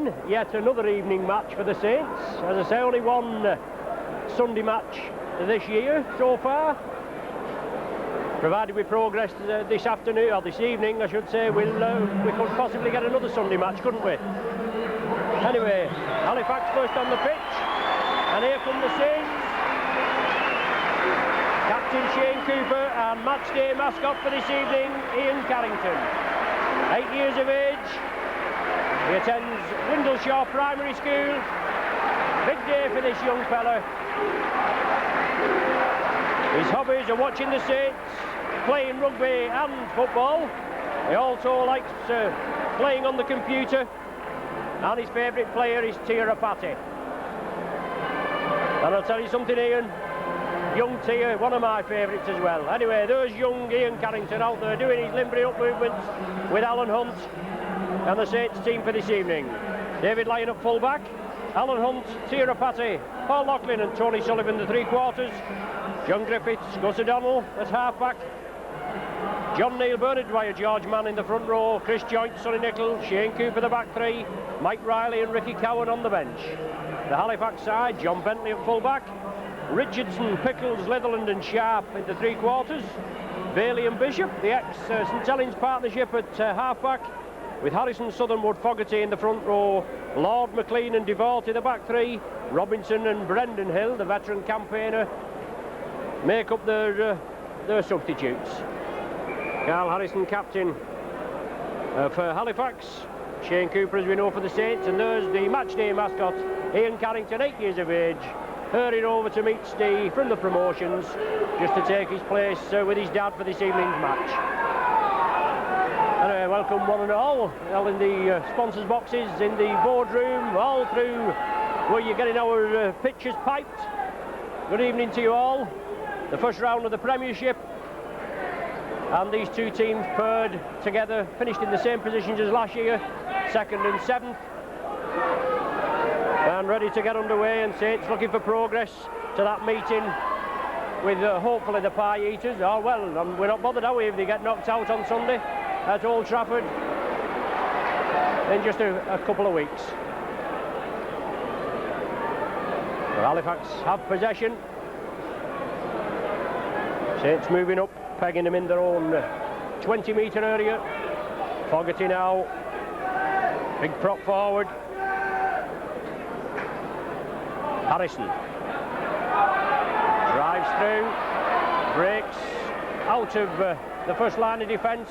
again, yet another evening match for the Saints. As I say, only one Sunday match this year so far. Provided we progress this afternoon, or this evening I should say, we could possibly get another Sunday match, couldn't we? Anyway, Halifax first on the pitch, and here come the Saints. Captain Shane Cooper and match day mascot for this evening, Ian Carrington. 8 years of age, he attends Windleshaw Primary School. Big day for this young fella. His hobbies are watching the Saints, playing rugby and football. He also likes playing on the computer, and his favourite player is Tia Rapati. And I'll tell you something, Ian, young Tia, one of my favourites as well. Anyway, there's young Ian Carrington out there doing his limbering up movements with Alan Hunt and the Saints team for this evening. David Lyon at full-back, Alan Hunt, Tia Rapati, Paul Loughlin and Tony Sullivan the three-quarters, John Griffiths, Gus O'Donnell at half-back, John Neal, Bernard Dwyer, George Mann in the front row, Chris Joynt, Sonny Nicholl, Shane Cooper the back three, Mike Riley and Ricky Cowan on the bench. The Halifax side, John Bentley at full-back, Richardson, Pickles, Litherland and Sharp in the three-quarters, Bailey and Bishop, the ex-St Helens partnership at half-back, with Harrison, Southernwood, Fogarty in the front row, Lord, McLean and Devalt in the back three, Robinson and Brendan Hill, the veteran campaigner, make up their substitutes. Carl Harrison, captain for Halifax, Shane Cooper, as we know, for the Saints, and there's the matchday mascot, Ian Carrington, 8 years of age, hurrying over to meet Steve from the promotions, just to take his place with his dad for this evening's match. Anyway, welcome one and all in the sponsors' boxes, in the boardroom, all through where you're getting our pictures piped. Good evening to you all. The first round of the Premiership, and these two teams paired together, finished in the same positions as last year, 2nd and 7th, and ready to get underway. And Saints looking for progress to that meeting with hopefully the pie eaters. Oh well, we're not bothered, are we, if they get knocked out on Sunday at Old Trafford in just a couple of weeks. Well, Halifax have possession. Saints moving up, pegging them in their own 20-metre area. Fogarty now, big prop forward. Harrison drives through, breaks out of the first line of defence,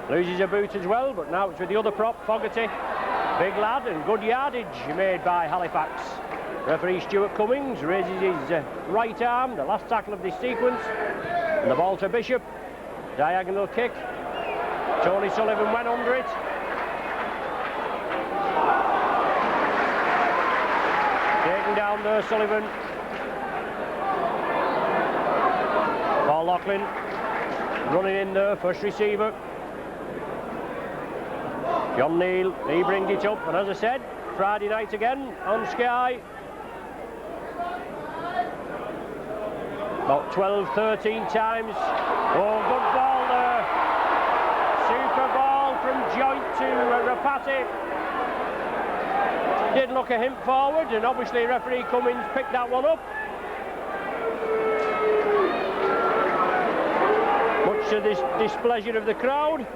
loses a boot as well, but now it's with the other prop, Fogarty. Big lad, and good yardage made by Halifax. Referee Stuart Cummings raises his right arm, the last tackle of this sequence, and the ball to Bishop. Diagonal kick. Tony Sullivan went under it. Taken down there, Sullivan. Paul Loughlin running in there, first receiver. John Neal, he brings it up, and as I said, Friday night again on Sky. About 12, 13 times. Oh, good ball there. Super ball from Joynt to Rapati. Did look a hint forward, and obviously referee Cummings picked that one up. Much to this displeasure of the crowd.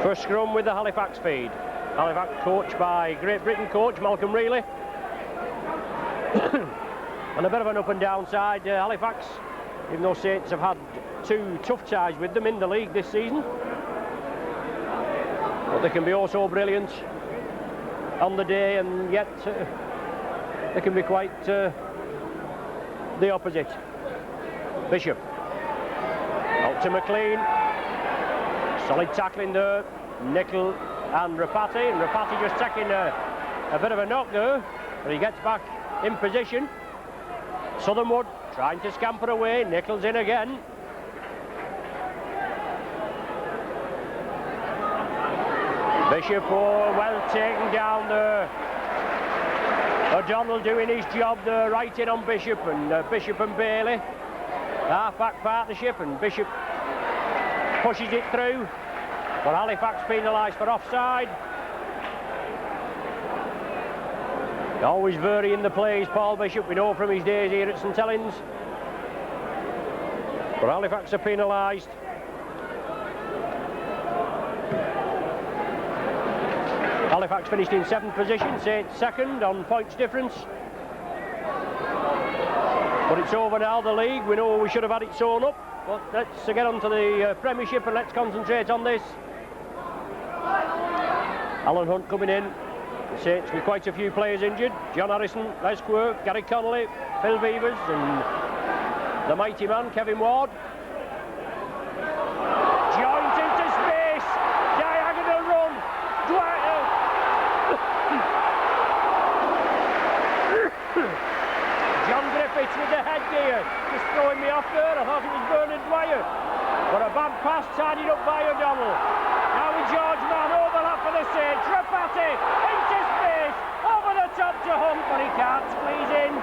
First scrum with the Halifax feed. Halifax coached by Great Britain coach Malcolm Reilly. And a bit of an up and down side, Halifax, even though Saints have had 2 tough ties with them in the league this season. But they can be also brilliant on the day, and yet they can be quite the opposite. Bishop out to McLean. Solid tackling there. Nicholl and Rapati. And Rapati just taking a bit of a knock there, but he gets back in position. Southernwood trying to scamper away. Nicholl's in again. Bishop, oh, well taken down there. O'Donnell doing his job there, right in on Bishop, and Bishop and Bailey. Half-back partnership, and Bishop pushes it through. But Halifax penalised for offside. Always varying the plays, Paul Bishop, we know from his days here at St Helens. But Halifax are penalised. Halifax finished in 7th position, Saints second on points difference. But it's over now, the league. We know we should have had it sewn up. But let's get on to the Premiership and let's concentrate on this. Alan Hunt coming in. The Saints with quite a few players injured. John Harrison, Les Quirk, Gary Connolly, Phil Beavers and the mighty man, Kevin Ward. Joint into space. Diagonal run. John Griffiths with the headgear. Just throwing me off there. I thought it was Bernard Dwyer. But a bad pass tidied up by O'Donnell. Now with George Mann, overlap for the Saints. Rapati into space. Over the top to Hunt, but he can't squeeze in.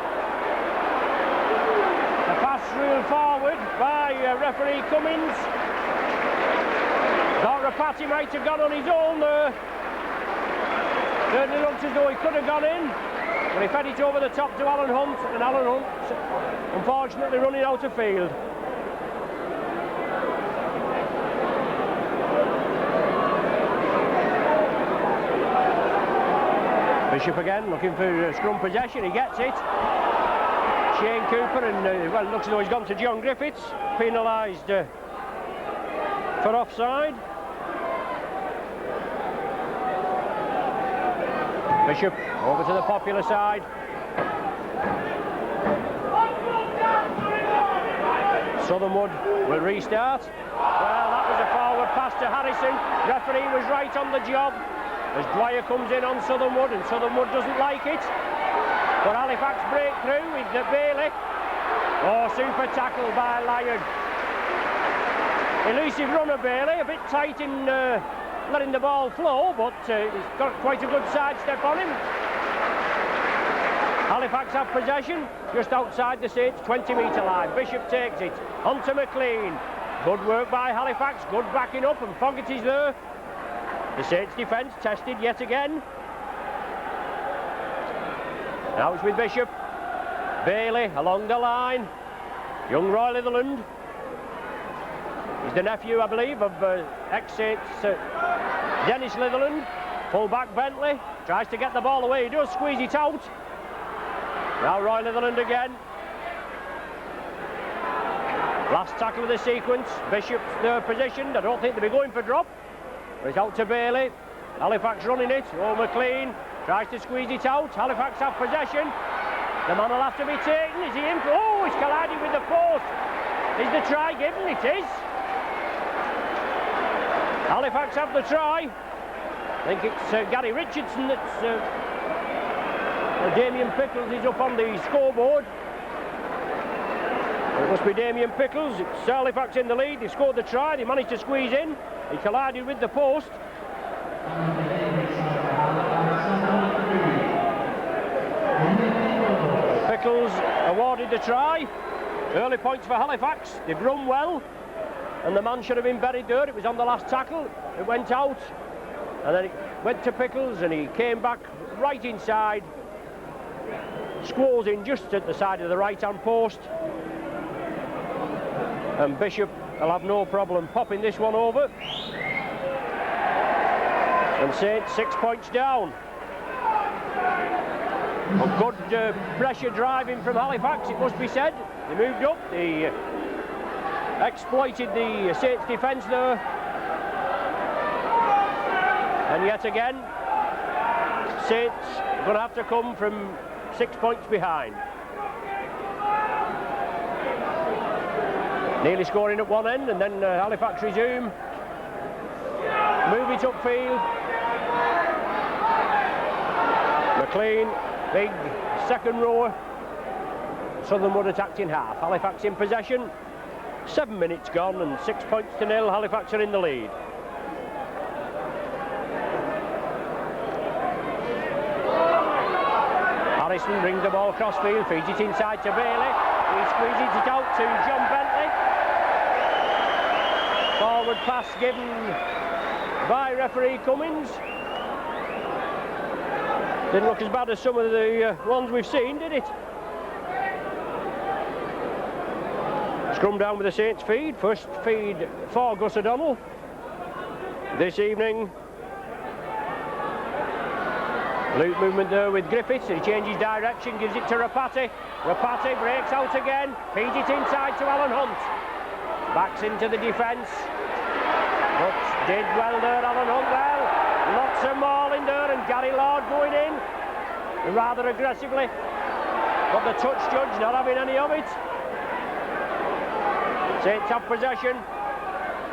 The pass ruled forward by referee Cummins. Thought Rapati might have gone on his own there. Certainly looks as though he could have gone in. But he fed it over the top to Alan Hunt, and Alan Hunt unfortunately running out of field. Bishop again looking for scrum possession, he gets it. Shane Cooper, and well, it looks as though he's gone to John Griffiths, penalised for offside. Bishop over to the Popular side. Southernwood will restart. Well, that was a forward pass to Harrison. Referee was right on the job as Dwyer comes in on Southernwood, and Southernwood doesn't like it. But Halifax break through with the Bailey. Oh, super tackle by Lyon. Elusive runner Bailey, a bit tight in letting the ball flow, but he's got quite a good sidestep on him. Halifax have possession just outside the Saints 20-metre line. Bishop takes it on to McLean. Good work by Halifax, good backing up, and Fogarty's there. The Saints defence tested yet again. Now it's with Bishop. Bailey along the line. Young Roy Litherland. He's the nephew, I believe, of ex-Saints Dennis Litherland. Full-back Bentley tries to get the ball away. He does squeeze it out. Now Roy Litherland again. Last tackle of the sequence. Bishop's there positioned. I don't think they'll be going for drop. But it's out to Bailey. Halifax running it. Oh, McLean tries to squeeze it out. Halifax have possession. The man will have to be taken. Is he in? Oh, he's collided with the post. Is the try given? It is. Halifax have the try. I think it's Gary Richardson that's... Damien Pickles is up on the scoreboard. It must be Damien Pickles. It's Halifax in the lead. They scored the try. They managed to squeeze in. He collided with the post. Pickles awarded the try. Early points for Halifax. They've run well. And the man should have been buried there. It was on the last tackle. It went out. And then it went to Pickles and he came back right inside. Squalls in just at the side of the right-hand post. And Bishop will have no problem popping this one over. And Saints 6 points down. A good pressure driving from Halifax, it must be said. They moved up, they exploited the Saints defence there. And yet again, Saints are going to have to come from 6 points behind. Nearly scoring at one end, and then Halifax resume. Move it upfield. McLean, big second rower. Southernwood attacked in half. Halifax in possession. 7 minutes gone and 6 points to nil. Halifax are in the lead. Harrison brings the ball across field, feeds it inside to Bailey. He squeezes it out to John Bentley. Forward pass given by referee Cummins. Didn't look as bad as some of the ones we've seen, did it? Scrum down with the Saints feed. First feed for Gus O'Donnell this evening. Loop movement there with Griffiths. He changes direction, gives it to Rapati. Rapati breaks out again, feeds it inside to Alan Hunt. Backs into the defence. But did well there, Alan Hunt. Well, lots of mauling there, and Gary Lord going in rather aggressively. But the touch judge not having any of it. Saints have possession.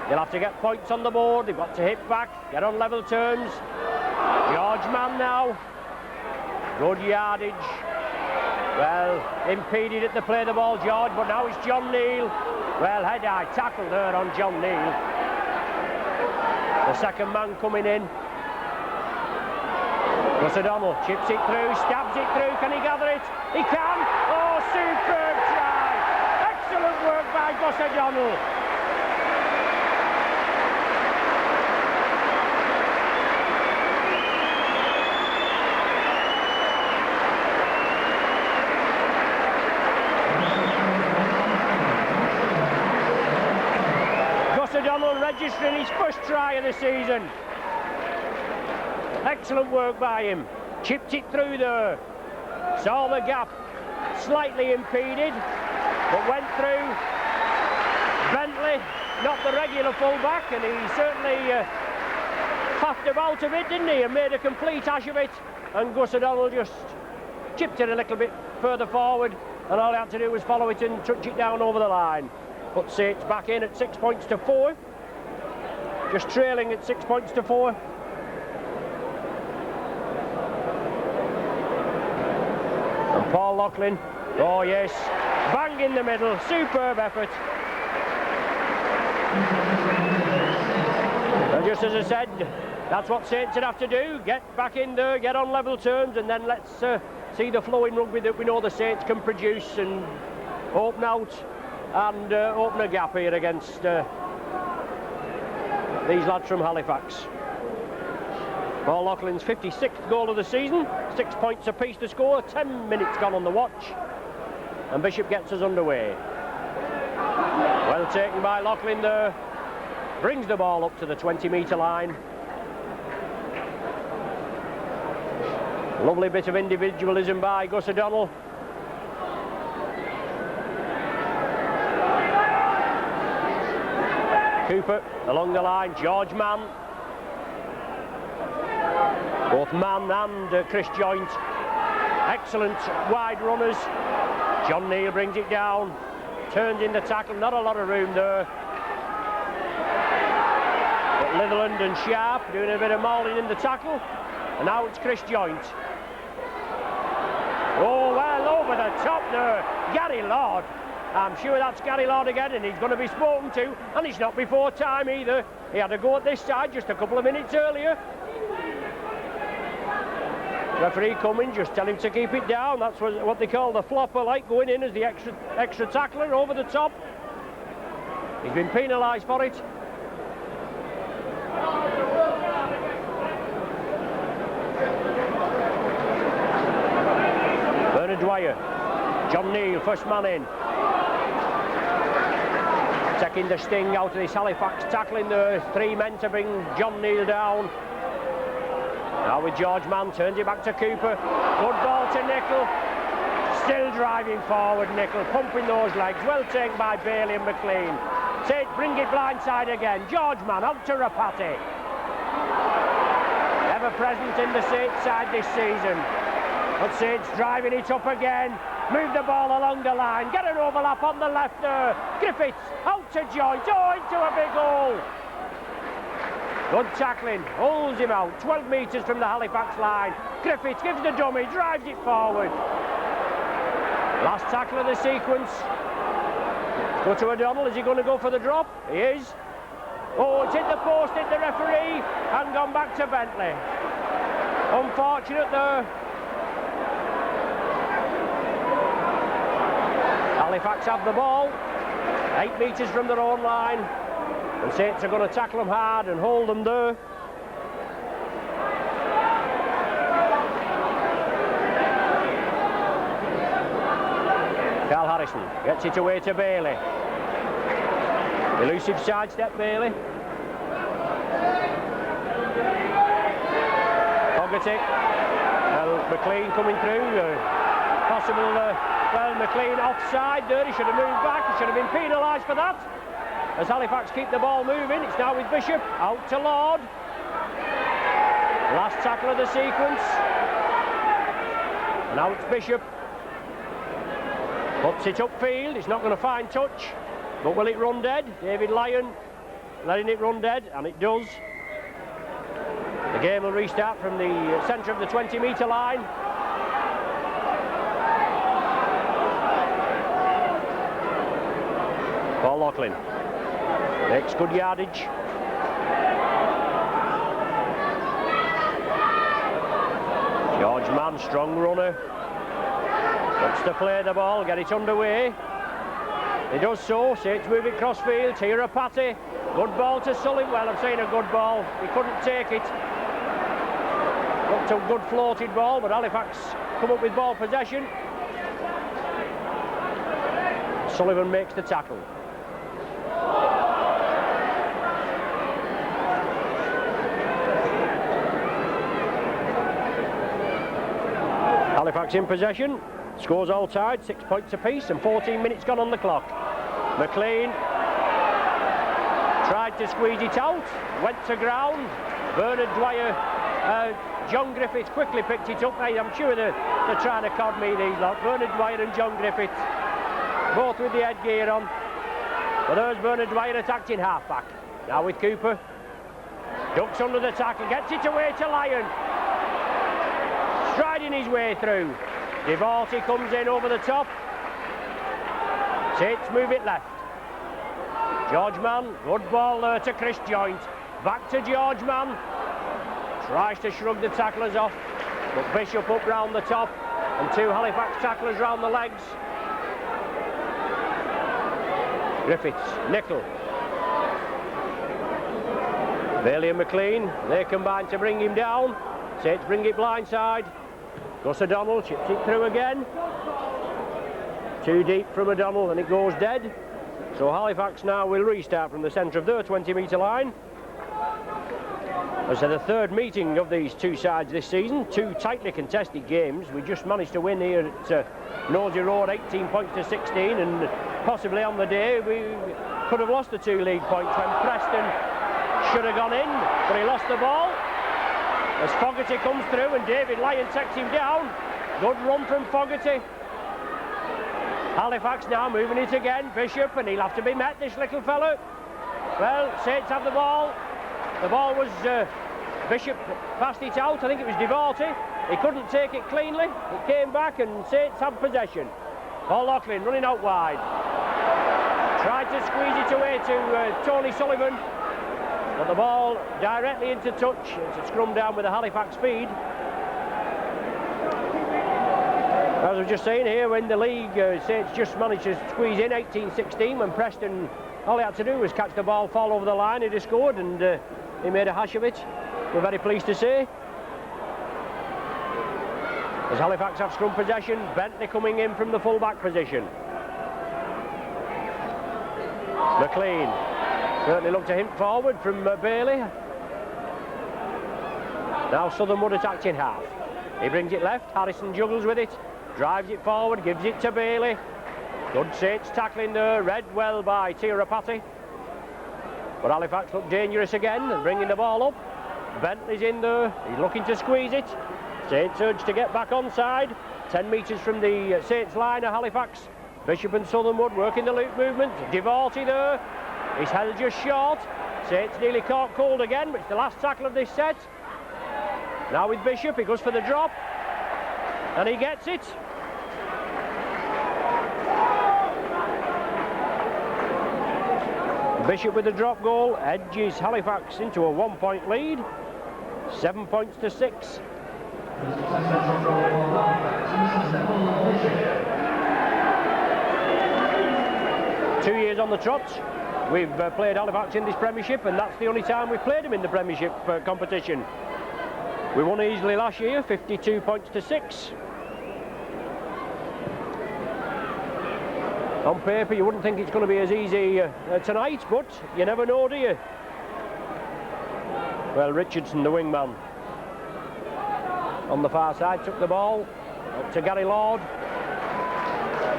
They'll have to get points on the board. They've got to hit back, get on level terms. George Mann now. Good yardage. Well, impeded at the play of the ball, George, but now it's John Neal. Well, head-high tackle there on John Neal. The second man coming in. Gus O'Donnell chips it through, stabs it through. Can he gather it? He can. Oh, superb try. Excellent work by Gus O'Donnell. O'Donnell registering his first try of the season. Excellent work by him. Chipped it through there. Saw the gap slightly impeded, but went through. Bentley, not the regular fullback, and he certainly faffed about a bit, didn't he, and made a complete hash of it. And Gus O'Donnell just chipped it a little bit further forward, and all he had to do was follow it and touch it down over the line. But Saints back in at 6 points to 4. Just trailing at 6 points to 4. And Paul Loughlin, oh yes, bang in the middle, superb effort. And just as I said, that's what Saints would have to do, get back in there, get on level terms, and then let's see the flowing rugby that we know the Saints can produce and open out and open a gap here against these lads from Halifax. Paul Loughlin's 56th goal of the season, 6 points apiece to score, 10 minutes gone on the watch, and Bishop gets us underway. Well taken by Loughlin there, brings the ball up to the 20-metre line. Lovely bit of individualism by Gus O'Donnell. Cooper along the line, George Mann. Both Mann and Chris Joynt. Excellent wide runners. John Neal brings it down, turns in the tackle, not a lot of room there. But Litherland and Sharp doing a bit of mauling in the tackle. And now it's Chris Joynt. Oh, well, over the top there, Gary Lord. I'm sure that's Gary Lord again, and he's going to be spoken to, and it's not before time either. He had to go at this side just a couple of minutes earlier. Referee Cummins just tell him to keep it down. That's what they call the flopper, like going in as the extra tackler over the top. He's been penalised for it. Bernard Dwyer, John Neal, first man in. Taking the sting out of this Halifax tackling there. 3 men to bring John Neal down. Now with George Mann, turns it back to Cooper. Good ball to Nickel. Still driving forward, Nickel, pumping those legs. Well taken by Bailey and McLean. Saints bring it blindside again. George Mann out to Rapati. Ever present in the Saints side this season. But Saints driving it up again. Move the ball along the line. Get an overlap on the left there. Griffiths out to Joynt. Oh, into a big hole. Good tackling. Holds him out. 12 metres from the Halifax line. Griffiths gives the dummy. Drives it forward. Last tackle of the sequence. Go to O'Donnell. Is he going to go for the drop? He is. Oh, it's hit the post, hit the referee, and gone back to Bentley. Unfortunate there. Halifax have the ball, 8 metres from their own line, and Saints are going to tackle them hard and hold them there. Harrison gets it away to Bailey. Elusive sidestep, Bailey. Fogarty. Well, McLean coming through. Possible, well, McLean offside there. He should have moved back. He should have been penalised for that. As Halifax keep the ball moving, it's now with Bishop. Out to Lord. Last tackle of the sequence. And now it's Bishop. Puts it upfield. It's not going to find touch. But will it run dead? David Lyon letting it run dead, and it does. The game will restart from the centre of the 20-metre line. Paul Loughlin makes good yardage. George Mann, strong runner. Wants to play the ball, get it underway. He does so. Saints move it crossfield. Tirapati. Good ball to Sullivan. Well, I'm saying a good ball. He couldn't take it. Looked a good floated ball, but Halifax come up with ball possession. Sullivan makes the tackle. Halifax in possession. Scores all tied, 6 points apiece, and 14 minutes gone on the clock. McLean tried to squeeze it out, went to ground. Bernard Dwyer, John Griffiths quickly picked it up. I'm sure they're trying to cod me, these lot. Bernard Dwyer and John Griffiths, both with the headgear on. But there's Bernard Dwyer attacked in half-back. Now with Cooper. Ducks under the tackle, gets it away to Lyon. Striding his way through. Divorti comes in over the top. Saints move it left. George Mann, good ball there to Chris Joint. Back to George Mann. Tries to shrug the tacklers off, but Bishop up round the top, and two Halifax tacklers round the legs. Griffiths, Nickel. Bailey and McLean, they combine to bring him down. Saints bring it blindside. Gus O'Donnell chips it through again. Too deep from O'Donnell and it goes dead. So Halifax now will restart from the centre of their 20-metre line. As to the third meeting of these two sides this season, two tightly contested games. We just managed to win here at Nosey Road, 18 points to 16, and possibly on the day we could have lost the 2 league points when Preston should have gone in, but he lost the ball. As Fogarty comes through and David Lyon takes him down. Good run from Fogarty. Halifax now moving it again. Bishop, and he'll have to be met, this little fellow. Well, Saints have the ball. The ball was Bishop passed it out. I think it was Divorti. He couldn't take it cleanly. It came back and Saints have possession. Paul Loughlin running out wide. Tried to squeeze it away to Tony Sullivan. But the ball directly into touch. It's a scrum down with a Halifax feed. As I was just saying here, when the league Saints just managed to squeeze in 18-16, when Preston, all he had to do was catch the ball, fall over the line, he'd have scored, and he made a hash of it. We're very pleased to say. As Halifax have scrum possession, Bentley coming in from the full-back position. McLean. Certainly looked a hint forward from Bailey. Now Southernwood attacked in half. He brings it left, Harrison juggles with it, drives it forward, gives it to Bailey. Good Saints tackling there, read well by Tirapati. But Halifax look dangerous again and bringing the ball up. Bentley's in there, he's looking to squeeze it. Saints urge to get back onside. 10 metres from the Saints line of Halifax. Bishop and Southernwood working the loop movement. Divorti there. He's held just short. Saints nearly caught cold again, but it's the last tackle of this set. Now with Bishop, he goes for the drop. And he gets it. Bishop with the drop goal edges Halifax into a 1-point lead. 7 points to 6. Two years on the trot. We've played Halifax in this Premiership, and that's the only time we've played them in the Premiership competition. We won easily last year, 52 points to 6. On paper, you wouldn't think it's going to be as easy tonight, but you never know, do you? Well, Richardson, the wingman, on the far side, took the ball up to Gary Lord.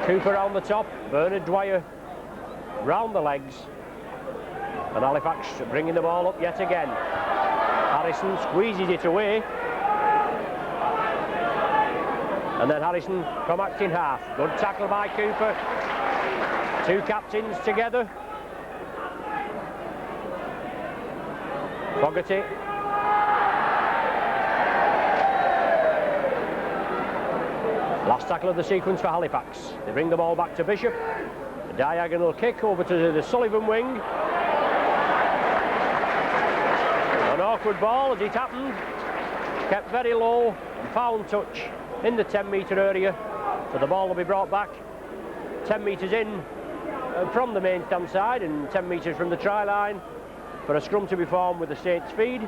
Cooper round the top, Bernard Dwyer round the legs, and Halifax bringing the ball up yet again. Harrison squeezes it away, and then Harrison from acting half. Good tackle by Cooper. Two captains together. Fogarty. Last tackle of the sequence for Halifax. They bring the ball back to Bishop. A diagonal kick over to the Sullivan wing. An awkward ball as it happened. Kept very low and found touch in the 10-metre area. So the ball will be brought back 10 metres in from the main stand side and 10 metres from the try line for a scrum to be formed with the Saints feed.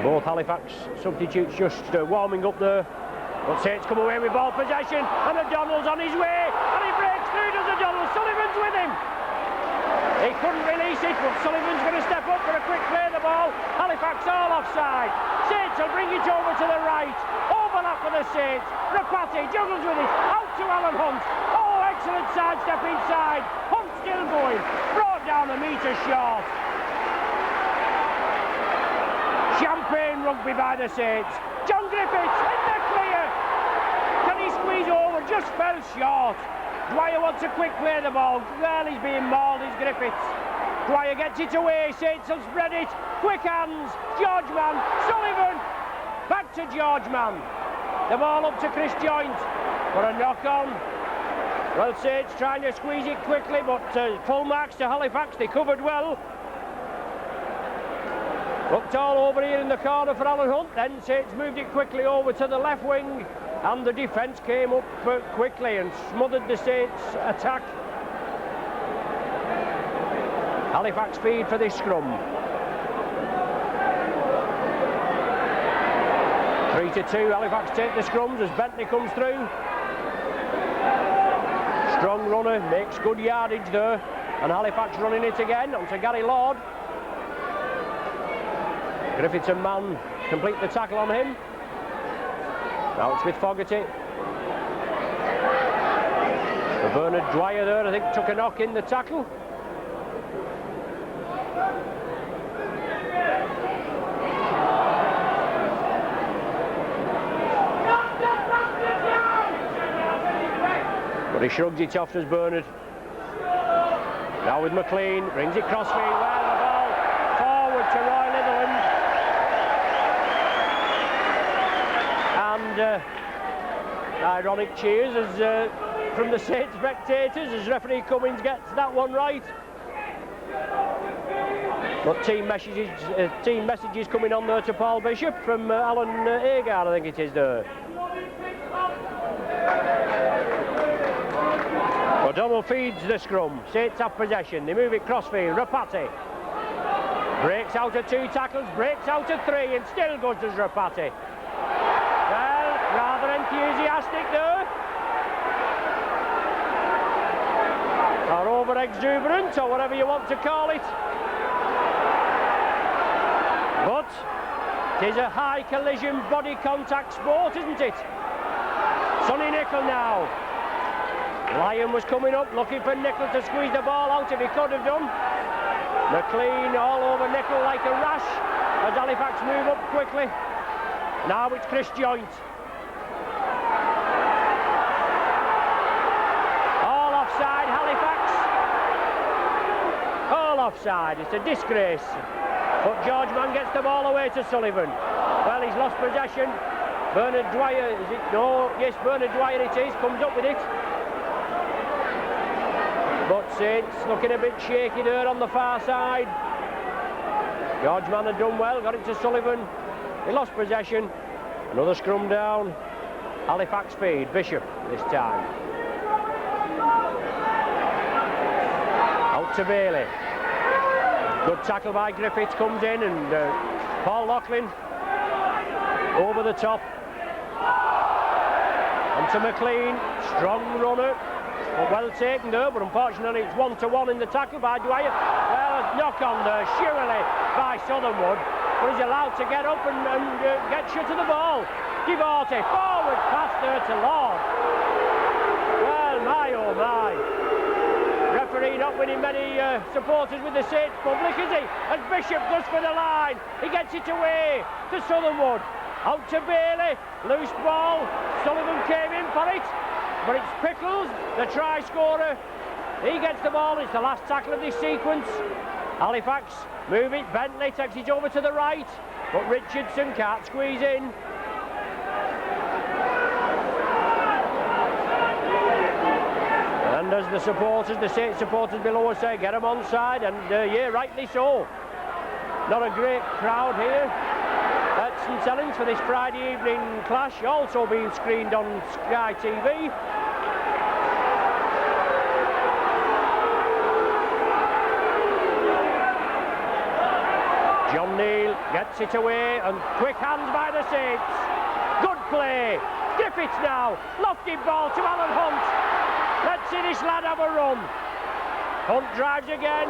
Both Halifax substitutes just warming up there. But Saints come away with ball possession, and O'Donnell's on his way, and he breaks through, does O'Donnell. Sullivan's with him. He couldn't release it, but Sullivan's going to step up for a quick play of the ball. Halifax all offside. Saints will bring it over to the right. Overlap for the Saints. Rapati juggles with it. Out to Alan Hunt. Oh, excellent sidestep inside. Hunt still going. Brought down a metre short. Champagne rugby by the Saints. John Griffiths in the clear. Can he squeeze over? Just fell short. Dwyer wants a quick play of the ball. Well, he's being mauled, is Griffiths. Dwyer gets it away. Saints will spread it. Quick hands. George Mann. Sullivan. Back to George Mann. The ball up to Chris Joynt for a knock on. Well, Saints trying to squeeze it quickly, but full marks to Halifax. They covered well. Looked all over here in the corner for Alan Hunt. Then Saints moved it quickly over to the left wing, and the defence came up quickly and smothered the Saints attack. Halifax feed for this scrum. 3-2, Halifax take the scrums as Bentley comes through. Strong runner, makes good yardage there, and Halifax running it again onto Gary Lord. Griffiths and Mann complete the tackle on him. Now it's with Fogarty. Bernard Dwyer there, I think, took a knock in the tackle. But he shrugs it off as Bernard. Now with McLean, brings it crossfield. Well, the ball forward to Roy Litherland. And ironic cheers as from the Saints spectators as referee Cummins gets that one right. But team messages coming on there to Paul Bishop from Alan Agard, I think it is there. O'Donnell feeds the scrum. Saints have possession. They move it crossfield. Rapati breaks out of two tackles, breaks out of three, and still goes to Rapati. Well, rather enthusiastic there. Or over-exuberant, or whatever you want to call it. But it is a high collision body contact sport, isn't it? Sonny Nicol now. Lyon was coming up looking for Nicol to squeeze the ball out if he could have done. McLean all over Nicol like a rash as Halifax move up quickly. Now it's Chris Joynt. All offside, Halifax. All offside. It's a disgrace. But George Mann gets the ball away to Sullivan. Well, he's lost possession. Bernard Dwyer, is it? No, yes, Bernard Dwyer it is, comes up with it. But Saints looking a bit shaky there on the far side. George Mann had done well, got it to Sullivan. He lost possession. Another scrum down. Halifax feed, Bishop this time. Out to Bailey. Good tackle by Griffiths, comes in, and Paul Loughlin over the top. And to McLean, strong runner, but well taken there, but unfortunately it's 1-1 in the tackle by Dwyer. Well, a knock on there, surely by Southernwood, but he's allowed to get up and get shut of the ball. Devorty, forward pass there to Lord. Well, my oh my. Referee not winning many supporters with the Saints public, is he? As Bishop goes for the line, he gets it away to Southernwood. Out to Bailey, loose ball, Sullivan came in for it, but it's Pickles, the try scorer. He gets the ball, it's the last tackle of this sequence. Halifax move it, Bentley takes it over to the right, but Richardson can't squeeze in. And as the supporters, the Saints supporters below say, get them on side, and yeah, rightly so. Not a great crowd here at St Helens for this Friday evening clash, also being screened on Sky TV. John Neal gets it away, and quick hands by the Saints. Good play. Griffiths now, lofty ball to Alan Hunt. Let's see this lad have a run. Hunt drives again.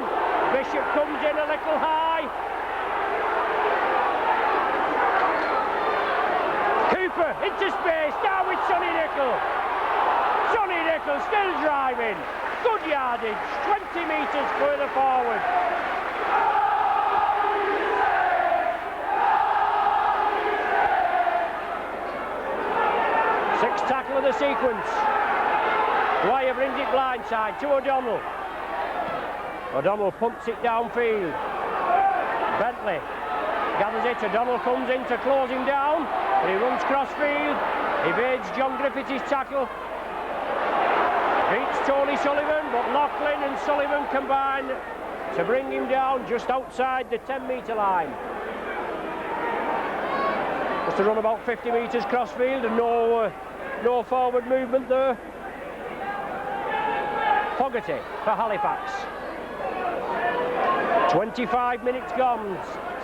Bishop comes in a little high. Cooper into space, now with Sonny Nicol. Sonny Nicol still driving. Good yardage, 20 metres further forward. Sixth tackle of the sequence. Dwyer brings it blindside to O'Donnell. O'Donnell pumps it downfield. Bentley gathers it. O'Donnell comes in to close him down. He runs crossfield. Evades John Griffiths' tackle. Beats Tony Sullivan, but Loughlin and Sullivan combine to bring him down just outside the 10-metre line. Just to run about 50 metres crossfield and no forward movement there. Fogarty for Halifax. 25 minutes gone,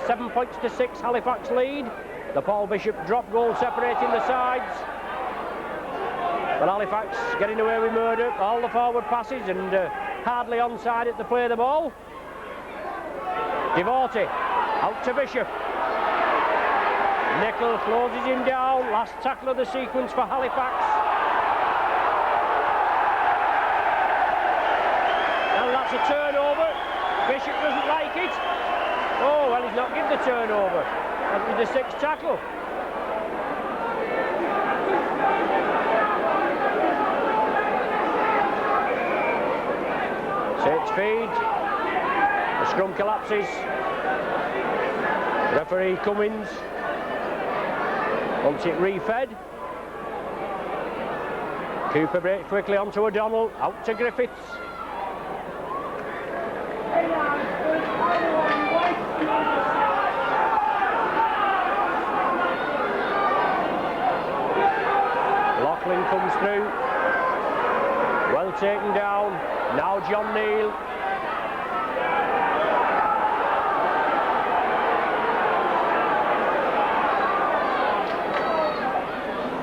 7 points to 6 Halifax lead. The Paul Bishop drop goal separating the sides. But Halifax getting away with murder, all the forward passes and hardly onside at the play of the ball. Devorty out to Bishop. Nicol closes him down, last tackle of the sequence for Halifax. And that's a turnover. Bishop doesn't like it. Oh, well, he's not given the turnover. That was the sixth tackle. Saints feed. The scrum collapses. Referee Cummins wants it refed. Cooper breaks quickly onto O'Donnell, out to Griffiths. Loughlin comes through. Well taken down. Now John Neal.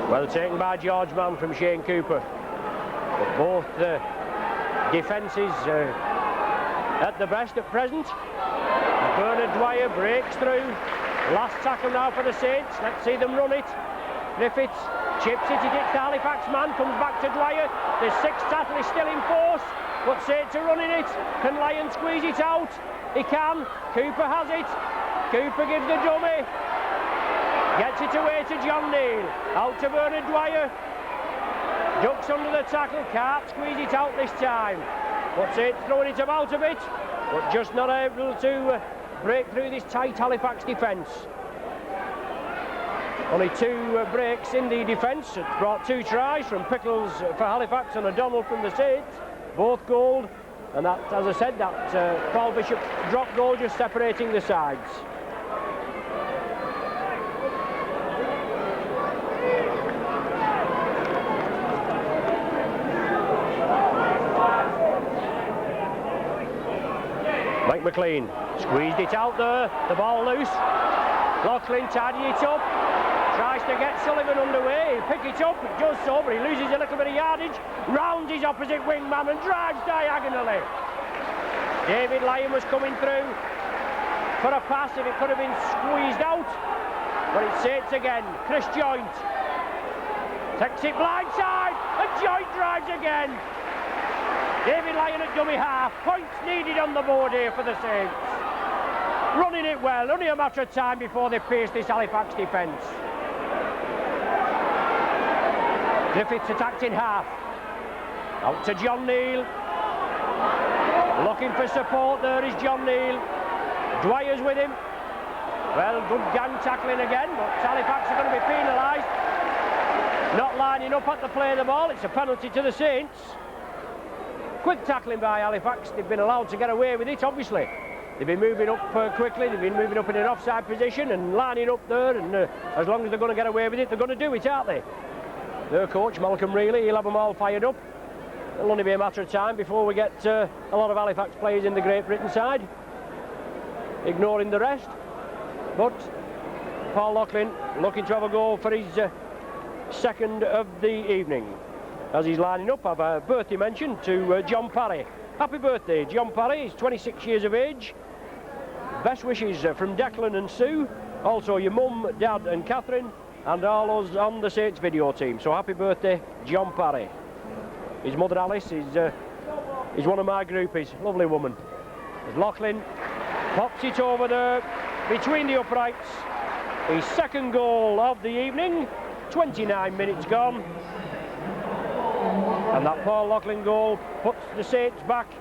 Well taken by George Mann from Shane Cooper. But both the defences at the best at present. Bernard Dwyer breaks through. Last tackle now for the Saints. Let's see them run it. Griffiths chips it, he gets the Halifax man, comes back to Dwyer. The sixth tackle is still in force, but Saints are running it. Can Lyon squeeze it out? He can. Cooper has it. Cooper gives the dummy. Gets it away to John Neal. Out to Bernard Dwyer. Ducks under the tackle, can't squeeze it out this time. But Saints throwing it about a bit, but just not able to break through this tight Halifax defence. Only two breaks in the defence. It brought 2 tries from Pickles for Halifax and O'Donnell from the Saints, both goal. And that, as I said, that Paul Bishop drop goal just separating the sides. Mike McLean squeezed it out there, the ball loose. Loughlin tidying it up. Tries to get Sullivan underway. He'll pick it up. He does so, but he loses a little bit of yardage. Rounds his opposite wingman and drives diagonally. David Lyon was coming through for a pass if it could have been squeezed out. But it's Saints again. Chris Joint takes it blindside, and Joint drives again. David Lyon at dummy half. Points needed on the board here for the Saints. Running it well. Only a matter of time before they pierce this Halifax defence. Griffiths attacked in half. Out to John Neal. Looking for support. There is John Neal. Dwyer's with him. Well, good gang tackling again, but Halifax are going to be penalised. Not lining up at the play of the ball. It's a penalty to the Saints. Quick tackling by Halifax. They've been allowed to get away with it, obviously. They've been moving up quickly. They've been moving up in an offside position and lining up there. And as long as they're going to get away with it, they're going to do it, aren't they? Their coach, Malcolm Reilly, he'll have them all fired up. It'll only be a matter of time before we get a lot of Halifax players in the Great Britain side, ignoring the rest. But Paul Loughlin looking to have a go for his second of the evening. As he's lining up, I've a birthday mention to John Parry. Happy birthday, John Parry. He's 26 years of age. Best wishes from Declan and Sue. Also your mum, dad and Catherine, and all us on the Saints video team. So happy birthday, John Parry. His mother Alice is one of my groupies. Lovely woman. As Loughlin pops it over there between the uprights. His second goal of the evening. 29 minutes gone. And that Paul Loughlin goal puts the Saints back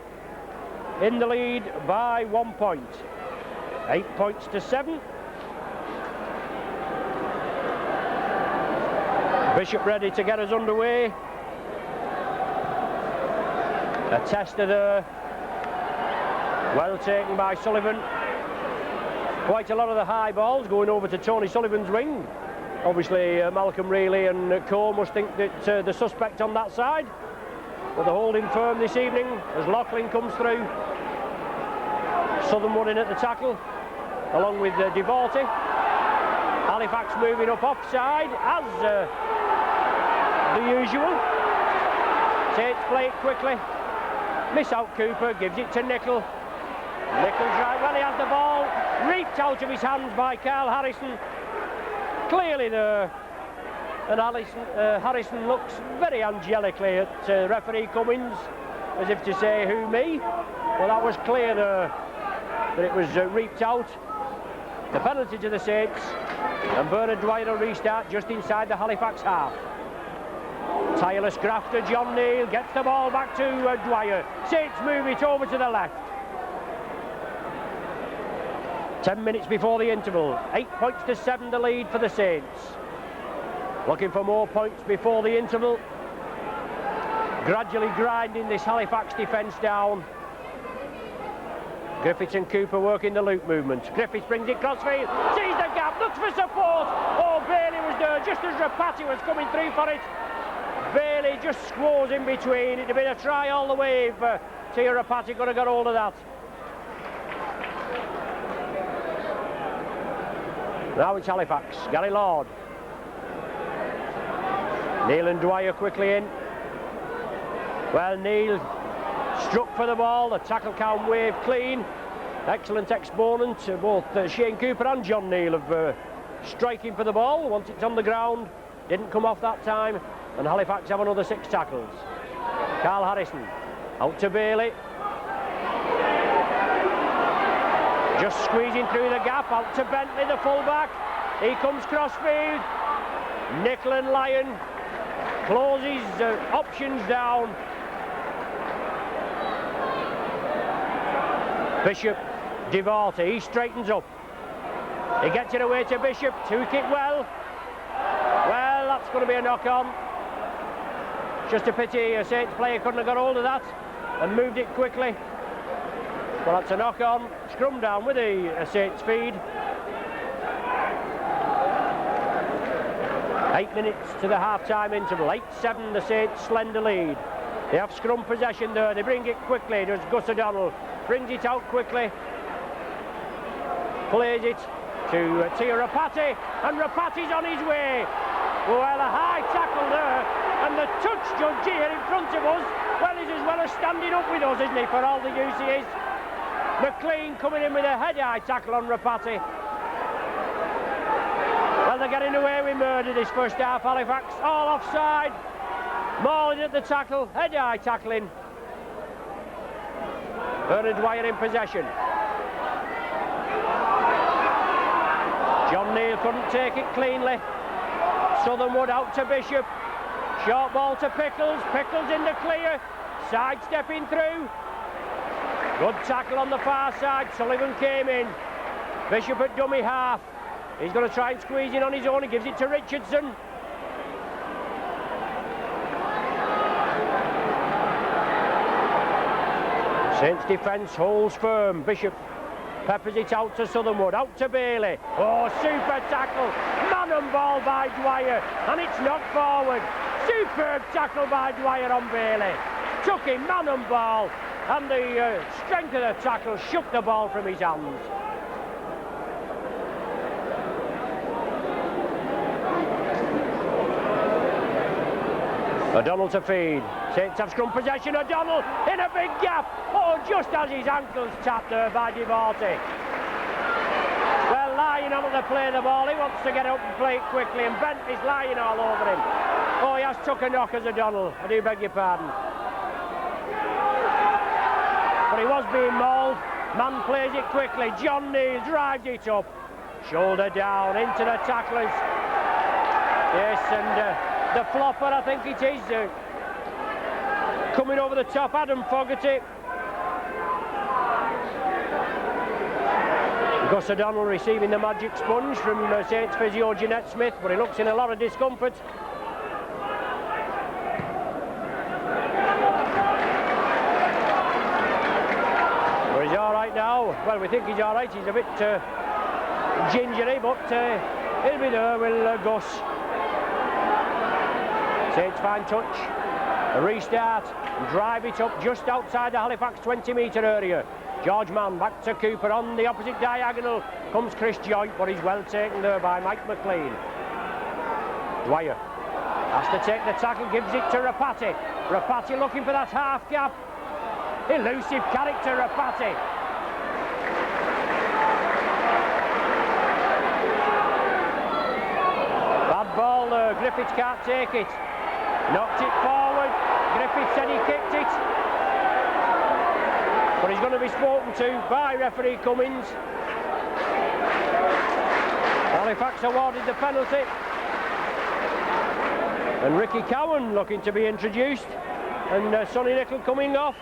in the lead by 1 point. 8 points to 7. Bishop ready to get us underway. A tester there. Well taken by Sullivan. Quite a lot of the high balls going over to Tony Sullivan's wing. Obviously Malcolm Reilly and co must think that the suspect on that side. But they're holding firm this evening as Loughlin comes through. Southern in at the tackle, along with Devorty. Halifax moving up offside as the usual. Saints play it quickly. Miss out Cooper, gives it to Nickel. Nickel's right, well he has the ball. Reaped out of his hands by Carl Harrison. Clearly there. And Harrison looks very angelically at referee Cummins, as if to say, who, me? Well, that was clear there that it was reaped out. The penalty to the Saints, and Bernard Dwyer will restart just inside the Halifax half. Tireless grafter John Neal gets the ball back to Dwyer. Saints move it over to the left. 10 minutes before the interval. 8 points to 7 the lead for the Saints. Looking for more points before the interval. Gradually grinding this Halifax defence down. Griffiths and Cooper working the loop movement. Griffiths brings it crossfield, sees the gap, looks for support. Oh, Bailey was there just as Rapati was coming through for it. Bailey just squaws in between. It'd have been a try all the way if Tia Rapati could have got hold of that. Now it's Halifax. Gary Lord. Neal and Dwyer quickly in. Well, Neal struck for the ball. The tackle count waved clean. Excellent exponent. Both Shane Cooper and John Neal of striking for the ball. Once it's on the ground, didn't come off that time. And Halifax have another 6 tackles. Carl Harrison out to Bailey. Just squeezing through the gap. Out to Bentley, the fullback. He comes crossfield. Nickel and Lyon closes options down. Bishop, Devorty, he straightens up. He gets it away to Bishop, took it well. Well, that's going to be a knock-on. Just a pity a Saints player couldn't have got hold of that and moved it quickly. Well, that's a knock-on. Scrum down with a Saints feed. 8 minutes to the half-time interval. 8-7 the Saints slender lead. They have scrum possession there. They bring it quickly. There's Gus O'Donnell. Brings it out quickly. Plays it to Rapati, and Rapati's on his way. Well, a high tackle there, and the touch judge here in front of us, well, he's as well as standing up with us, isn't he, for all the use he is. McLean coming in with a head-high tackle on Rapati. Well, they're getting away with murder this first half, Halifax. All offside. Mauling at the tackle, head-high tackling. Bernard Dwyer in possession. John Neal couldn't take it cleanly. Southernwood out to Bishop. Short ball to Pickles. Pickles in the clear. Sidestepping through. Good tackle on the far side. Sullivan came in. Bishop at dummy half. He's going to try and squeeze in on his own. He gives it to Richardson. Saints defence holds firm. Bishop peppers it out to Southernwood, out to Bailey. Oh, super tackle. Man and ball by Dwyer, and it's knocked forward. Superb tackle by Dwyer on Bailey. Took him man and ball, and the strength of the tackle shook the ball from his hands. O'Donnell to feed. Saints have scrum possession. O'Donnell in a big gap. Oh, just as his ankle's tapped there by Devorty. Well, lying on to play the ball. He wants to get up and play it quickly, and Bent is lying all over him. Oh, he has took a knock as O'Donnell. I do beg your pardon. But he was being mauled. Man plays it quickly. John Neal drives it up. Shoulder down into the tacklers. Yes, and the flopper, I think it is. Coming over the top, Adam Fogarty. Gus O'Donnell receiving the magic sponge from Saints physio Jeanette Smith, but he looks in a lot of discomfort. But he's all right now. Well, we think he's all right. He's a bit gingery, but he'll be there, will Gus. Saints fine touch, a restart, and drive it up just outside the Halifax 20-metre area. George Mann back to Cooper on the opposite diagonal. Comes Chris Joint, but he's well taken there by Mike McLean. Dwyer has to take the tackle, gives it to Rapati. Rapati looking for that half gap. Elusive character, Rapati. Bad ball there, Griffiths can't take it. Knocked it forward. Griffith said he kicked it. But he's going to be spoken to by referee Cummins. Halifax awarded the penalty. And Ricky Cowan looking to be introduced. And Sonny Nicol coming off.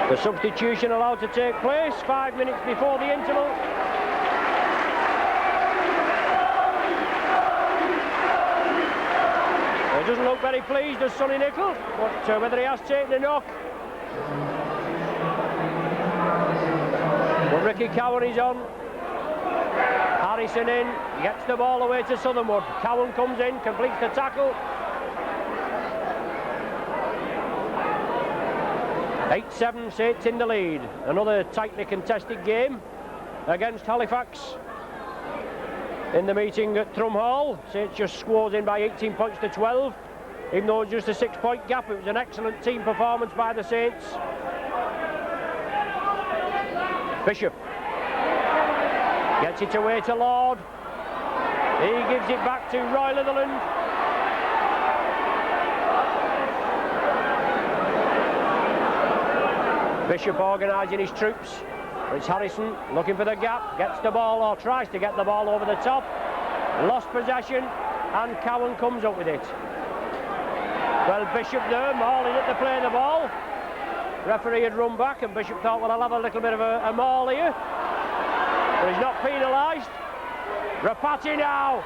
The substitution allowed to take place 5 minutes before the interval. He doesn't look very pleased, does Sonny Nicol, but whether he has taken a knock. But Ricky Cowan is on. Harrison in, gets the ball away to Southernwood. Cowan comes in, completes the tackle. 8-7, Saints in the lead. Another tightly contested game against Halifax. In the meeting at Thrum Hall, Saints just squares in by 18 points to 12. Even though it was just a 6-point gap, it was an excellent team performance by the Saints. Bishop gets it away to Lord. He gives it back to Roy Litherland. Bishop organising his troops. It's Harrison looking for the gap, gets the ball or tries to get the ball over the top. Lost possession, and Cowan comes up with it. Well, Bishop there, mauling it to play the ball. Referee had run back, and Bishop thought, well, I'll have a little bit of a maul here. But he's not penalised. Rapati now.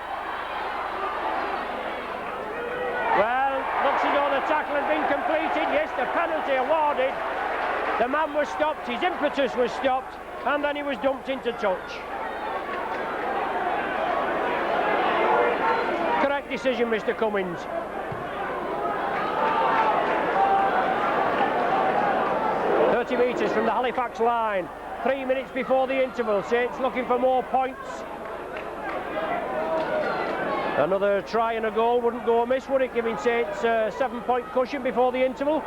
Well, looks as though the tackle has been completed. Yes, the penalty awarded. The man was stopped, his impetus was stopped, and then he was dumped into touch. Correct decision, Mr. Cummins. .30 metres from the Halifax line. 3 minutes before the interval. Saints looking for more points. Another try and a goal wouldn't go amiss, would it? Giving Saints a 7-point cushion before the interval.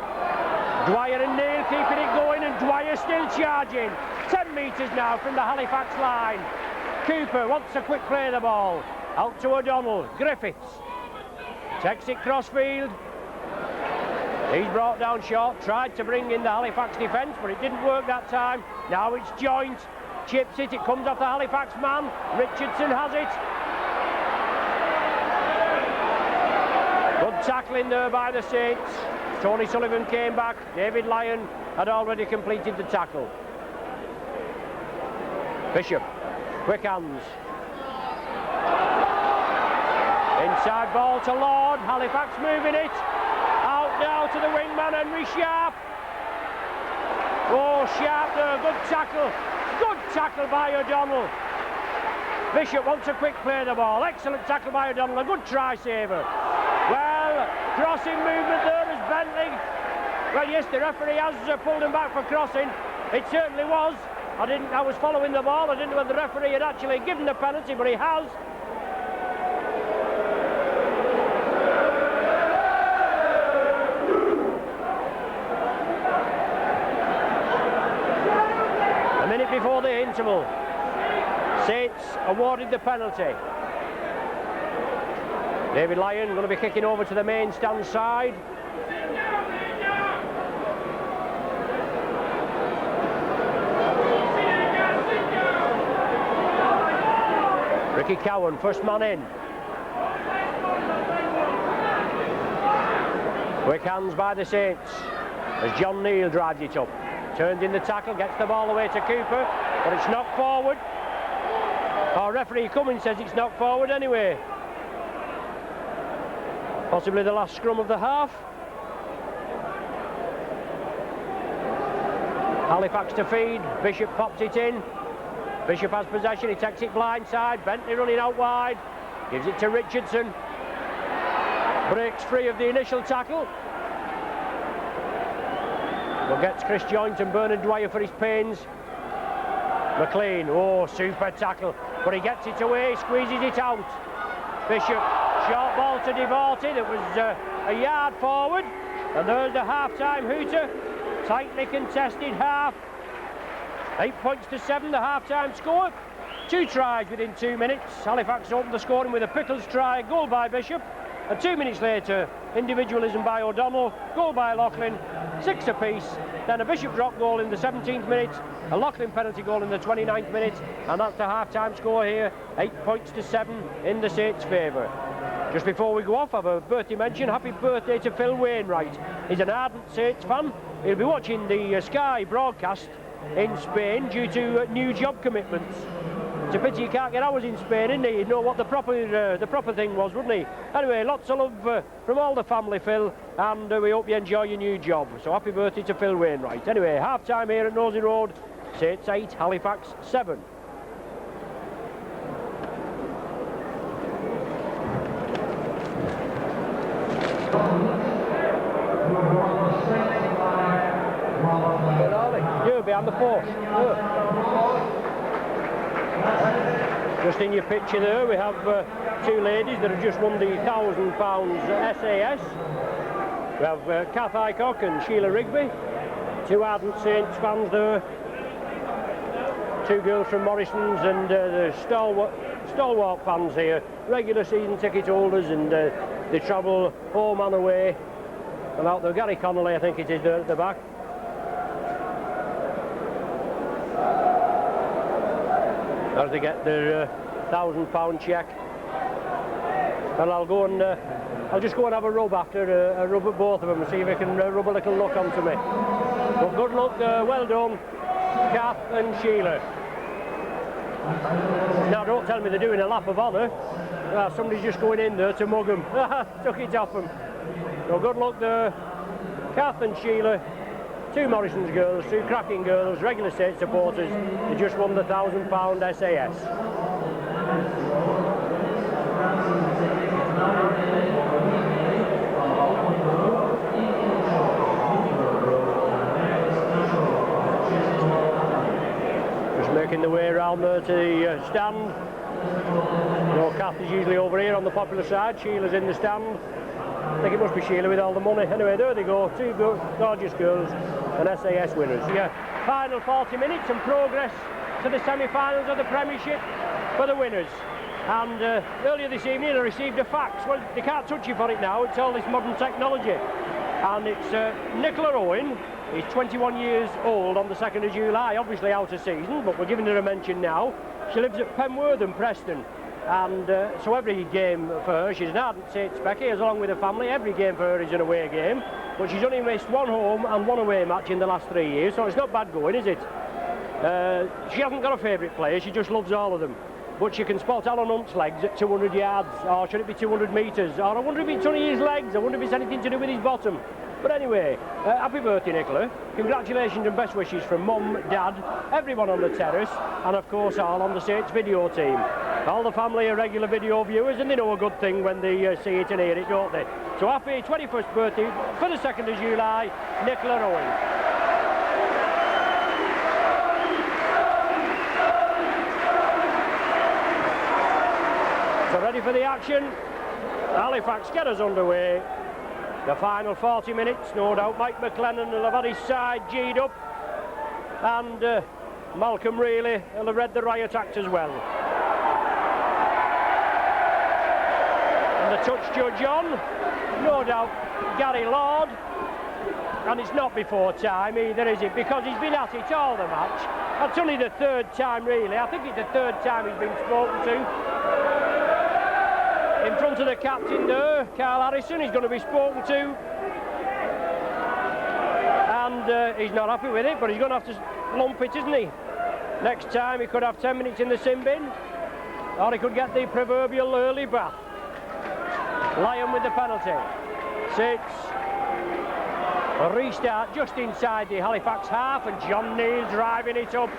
Dwyer and Neil keeping it going, and Dwyer still charging. 10 metres now from the Halifax line. Cooper wants a quick play of the ball. Out to O'Donnell. Griffiths takes it crossfield. He's brought down short. Tried to bring in the Halifax defence, but it didn't work that time. Now it's Joint. Chips it. It comes off the Halifax man. Richardson has it. Good tackling there by the Saints. Tony Sullivan came back. David Lyon had already completed the tackle. Bishop, quick hands. Inside ball to Lord. Halifax moving it. Out now to the wingman, Henry Sharp. Oh, Sharp there. Good tackle. Good tackle by O'Donnell. Bishop wants a quick play of the ball. Excellent tackle by O'Donnell. A good try saver. Well, crossing movement there as Bentley. Well, yes, the referee has pulled him back for crossing. It certainly was. I was following the ball. I didn't know whether the referee had actually given the penalty, but he has. A minute before the interval. Saints awarded the penalty. David Lyon going to be kicking over to the main stand side. Ricky Cowan, first man in. Quick hands by the Saints as John Neal drives it up. Turns in the tackle, gets the ball away to Cooper, but it's knocked forward. Our referee Cummins says it's knocked forward anyway. Possibly the last scrum of the half. Halifax to feed. Bishop pops it in. Bishop has possession. He takes it blindside. Bentley running out wide. Gives it to Richardson. Breaks free of the initial tackle. But gets Chris Joint and Bernard Dwyer for his pains. McLean. Oh, super tackle. But he gets it away. Squeezes it out. Bishop. Short ball to Devorty. That was a yard forward. And there's the half-time hooter. Tightly contested half. 8 points to 7, the half-time score. 2 tries within 2 minutes. Halifax opened the scoring with a Pickles try, goal by Bishop. And 2 minutes later, individualism by O'Donnell, goal by Loughlin, 6 apiece. Then a Bishop drop goal in the 17th minute, a Loughlin penalty goal in the 29th minute. And that's the half-time score here, 8 points to 7 in the Saints' favour. Just before we go off, I have a birthday mention. Happy birthday to Phil Wainwright. He's an ardent Saints fan. He'll be watching the Sky broadcast in Spain due to new job commitments. It's a pity you can't get hours in Spain, isn't he? He'd know what the proper thing was, wouldn't he? Anyway, lots of love from all the family, Phil, and we hope you enjoy your new job. So happy birthday to Phil Wainwright. Anyway, half-time here at Nosey Road. Saints 8, Halifax 7. You're behind the post. Just in your picture there, we have 2 ladies that have just won the £1,000 SAS. We have Kath Aycock and Sheila Rigby, 2 ardent Saints fans there. 2 girls from Morrison's and the stalwart fans here, regular season ticket holders, and they travel home and away. And out there, Gary Connolly, I think it is, there at the back. As they get their £1,000 cheque. And I'll go and I'll just go and have a rub after, a rub at both of them and see if I can rub a little luck onto me. But good luck, well done, Kath and Sheila. Now don't tell me they're doing a lap of honour. Somebody's just going in there to mug them. Took it off them. So good luck there, Kath and Sheila. 2 Morrison's girls, 2 cracking girls, regular Saints supporters. They just won the £1,000 SAS. Just making the way around there to the stand. No, Kath is usually over here on the popular side. Sheila's in the stand. I think it must be Sheila with all the money. Anyway, there they go. Two gorgeous girls and SAS winners. Yeah, final 40 minutes and progress to the semi-finals of the Premiership for the winners. And earlier this evening I received a fax. Well, they can't touch you for it now. It's all this modern technology. And it's Nicola Owen. He's 21 years old on the 2nd of July. Obviously out of season, but we're giving her a mention now. She lives at Penworth and Preston. And so every game for her, she's an ardent Saints Becky, as along with her family. Every game for her is an away game, but she's only missed one home and one away match in the last 3 years, so it's not bad going, is it? She hasn't got a favourite player, she just loves all of them. But she can spot Alan Hunt's legs at 200 yards, or should it be 200 metres, or I wonder if it's only his legs, I wonder if it's anything to do with his bottom. But anyway, happy birthday, Nicola. Congratulations and best wishes from Mum, Dad, everyone on the terrace, and of course all on the Saints video team. All the family are regular video viewers, and they know a good thing when they see it and hear it, don't they? So happy 21st birthday for the 2nd of July, Nicola Owen. So ready for the action. Halifax get us underway. The final 40 minutes, no doubt Mike McLennan will have had his side G'd up, and Malcolm Reilly will have read the riot act as well. And the touch judge on, no doubt Gary Lord, and it's not before time either, is it? Because he's been at it all the match. That's only the 3rd time really. I think it's the 3rd time he's been spoken to. In front of the captain there, Carl Harrison, he's going to be spoken to. And he's not happy with it, but he's going to have to lump it, isn't he? Next time he could have 10 minutes in the sin bin, or he could get the proverbial early bath. Lyon with the penalty. Saints a restart just inside the Halifax half, and John Neal driving it up.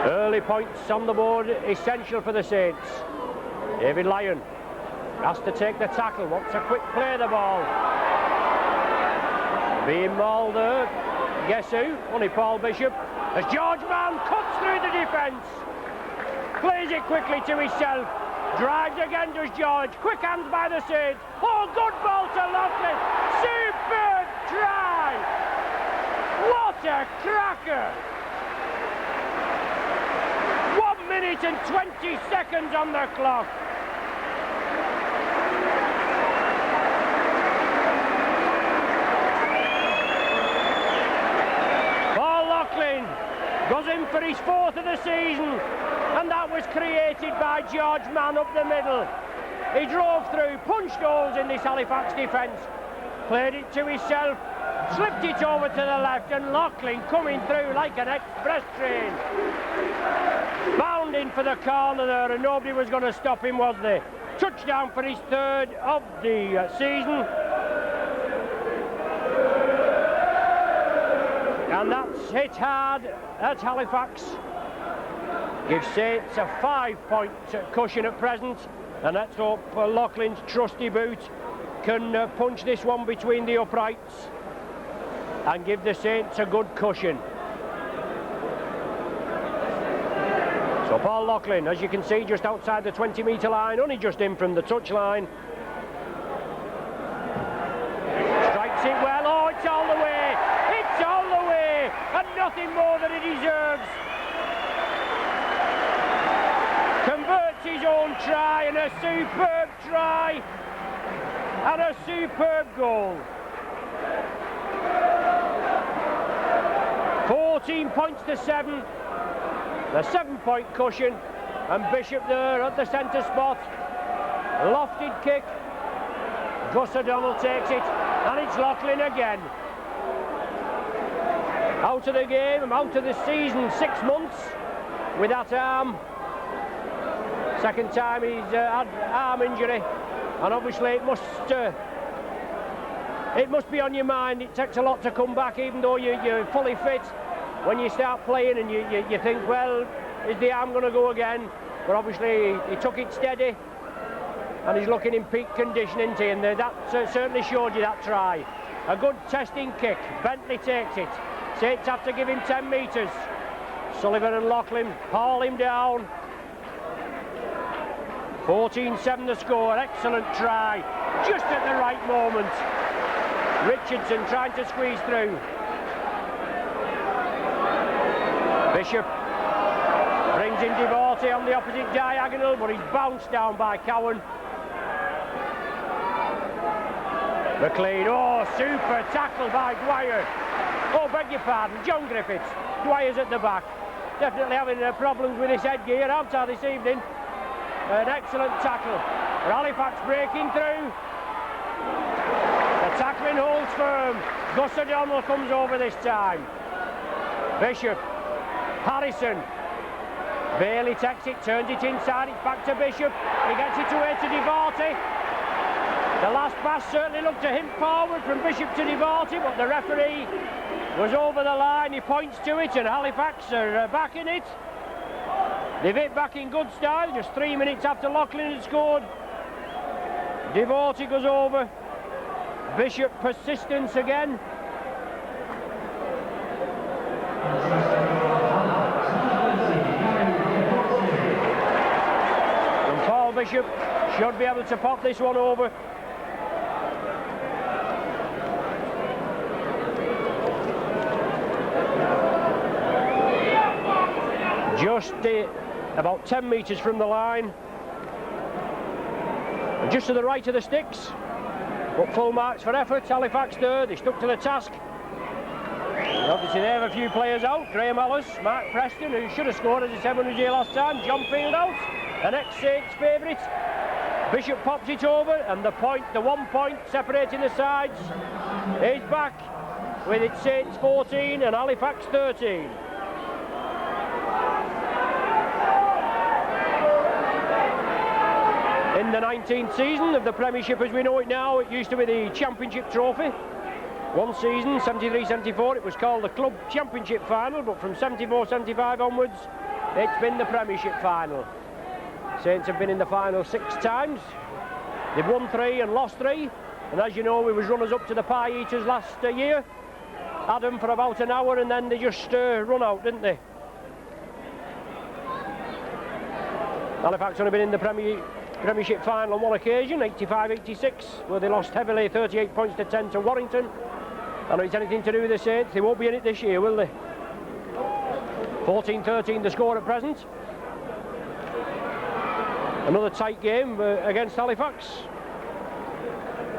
Early points on the board, essential for the Saints. David Lyon has to take the tackle, wants a quick play of the ball. Being mauled there, guess who? Only Paul Bishop. As George Mann cuts through the defence. Plays it quickly to himself. Drives again, does George. Quick hands by the Saints. Oh, good ball to Loughlin. Superb try. What a cracker. 1 minute and 20 seconds on the clock. Paul Loughlin goes in for his 4th of the season, and that was created by George Mann up the middle. He drove through, punched holes in this Halifax defence, played it to himself, slipped it over to the left, and Loughlin coming through like an express train. Bounding for the corner there, and nobody was going to stop him, was there? Touchdown for his 3rd of the season. And that's hit hard at Halifax. Gives Saints a 5-point cushion at present, and let's hope Loughlin's trusty boot can punch this one between the uprights and give the Saints a good cushion. So Paul Loughlin, as you can see, just outside the 20-metre line, only just in from the touchline. Strikes it well. Oh, it's all the way. It's all the way, and nothing more than it deserves. Converts his own try, and a superb try, and a superb goal. 14 points to 7. The 7-point cushion, and Bishop there at the centre spot. Lofted kick. Gus O'Donnell takes it, and it's Loughlin again. Out of the game, out of the season, 6 months with that arm. Second time he's had arm injury, and obviously it must be on your mind. It takes a lot to come back, even though you're fully fit. When you start playing and you think, well, is the arm going to go again? But obviously he took it steady, and he's looking in peak condition, isn't he? And that certainly showed you that try. A good testing kick. Bentley takes it. Saints have to give him 10 metres. Sullivan and Loughlin haul him down. 14-7 the score. Excellent try. Just at the right moment. Richardson trying to squeeze through. Bishop brings in Devorty on the opposite diagonal, but he's bounced down by Cowan. McLean, oh, super tackle by Dwyer. Oh, beg your pardon, John Griffiths. Dwyer's at the back. Definitely having problems with his headgear, outside this evening. An excellent tackle. Halifax breaking through. The tackling holds firm. Gus O'Donnell comes over this time. Bishop. Harrison. Bailey takes it, turns it inside, it's back to Bishop. He gets it away to Devorty. The last pass certainly looked to him forward from Bishop to Devorty, but the referee was over the line. He points to it, and Halifax are back in it. They've hit back in good style, just 3 minutes after Loughlin had scored. Devorty goes over. Bishop persistence again. And Paul Bishop should be able to pop this one over. Just about 10 metres from the line. And just to the right of the sticks. But full marks for effort. Halifax third. They stuck to the task. And obviously they have a few players out. Graham Ellis, Mark Preston, who should have scored as he said when he was here last time. John Field out. An ex-Saints favourite. Bishop pops it over, and the 1 point separating the sides is back with its Saints 14 and Halifax 13. In the 19th season of the Premiership as we know it now, it used to be the Championship Trophy. One season, 73-74, it was called the Club Championship Final, but from 74-75 onwards, it's been the Premiership Final. Saints have been in the final 6 times. They've won 3 and lost 3, and as you know, we was runners up to the Pie Eaters last year. Had them for about an hour, and then they just run out, didn't they? Halifax only been in the Premiership final on one occasion, 85-86, where they lost heavily, 38 points to 10 to Warrington. I know it's anything to do with the Saints, they won't be in it this year, will they? 14-13 the score at present. Another tight game against Halifax.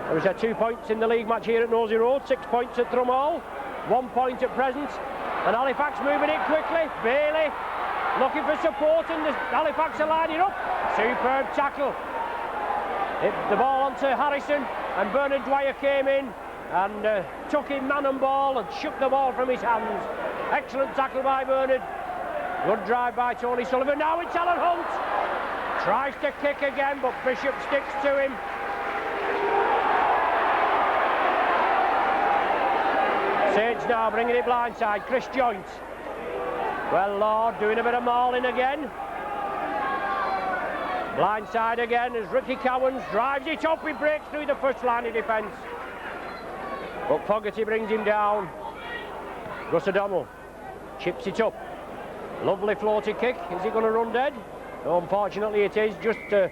There was 2 points in the league match here at Nosey Road, 6 points at Drumhall, 1 point at present, and Halifax moving it quickly. Bailey looking for support, and the Halifax are lining up. Superb tackle. Hit the ball onto Harrison, and Bernard Dwyer came in and took him man and ball and shook the ball from his hands. Excellent tackle by Bernard. Good drive by Tony Sullivan. Now it's Alan Hunt. Tries to kick again, but Bishop sticks to him. Saints now bringing it blindside. Chris Joint. Well, Lord doing a bit of mauling again. Blindside again as Ricky Cowans drives it up. He breaks through the first line of defence. But Fogarty brings him down. Gus O'Donnell chips it up. Lovely floaty kick. Is he going to run dead? No, unfortunately it is. Just a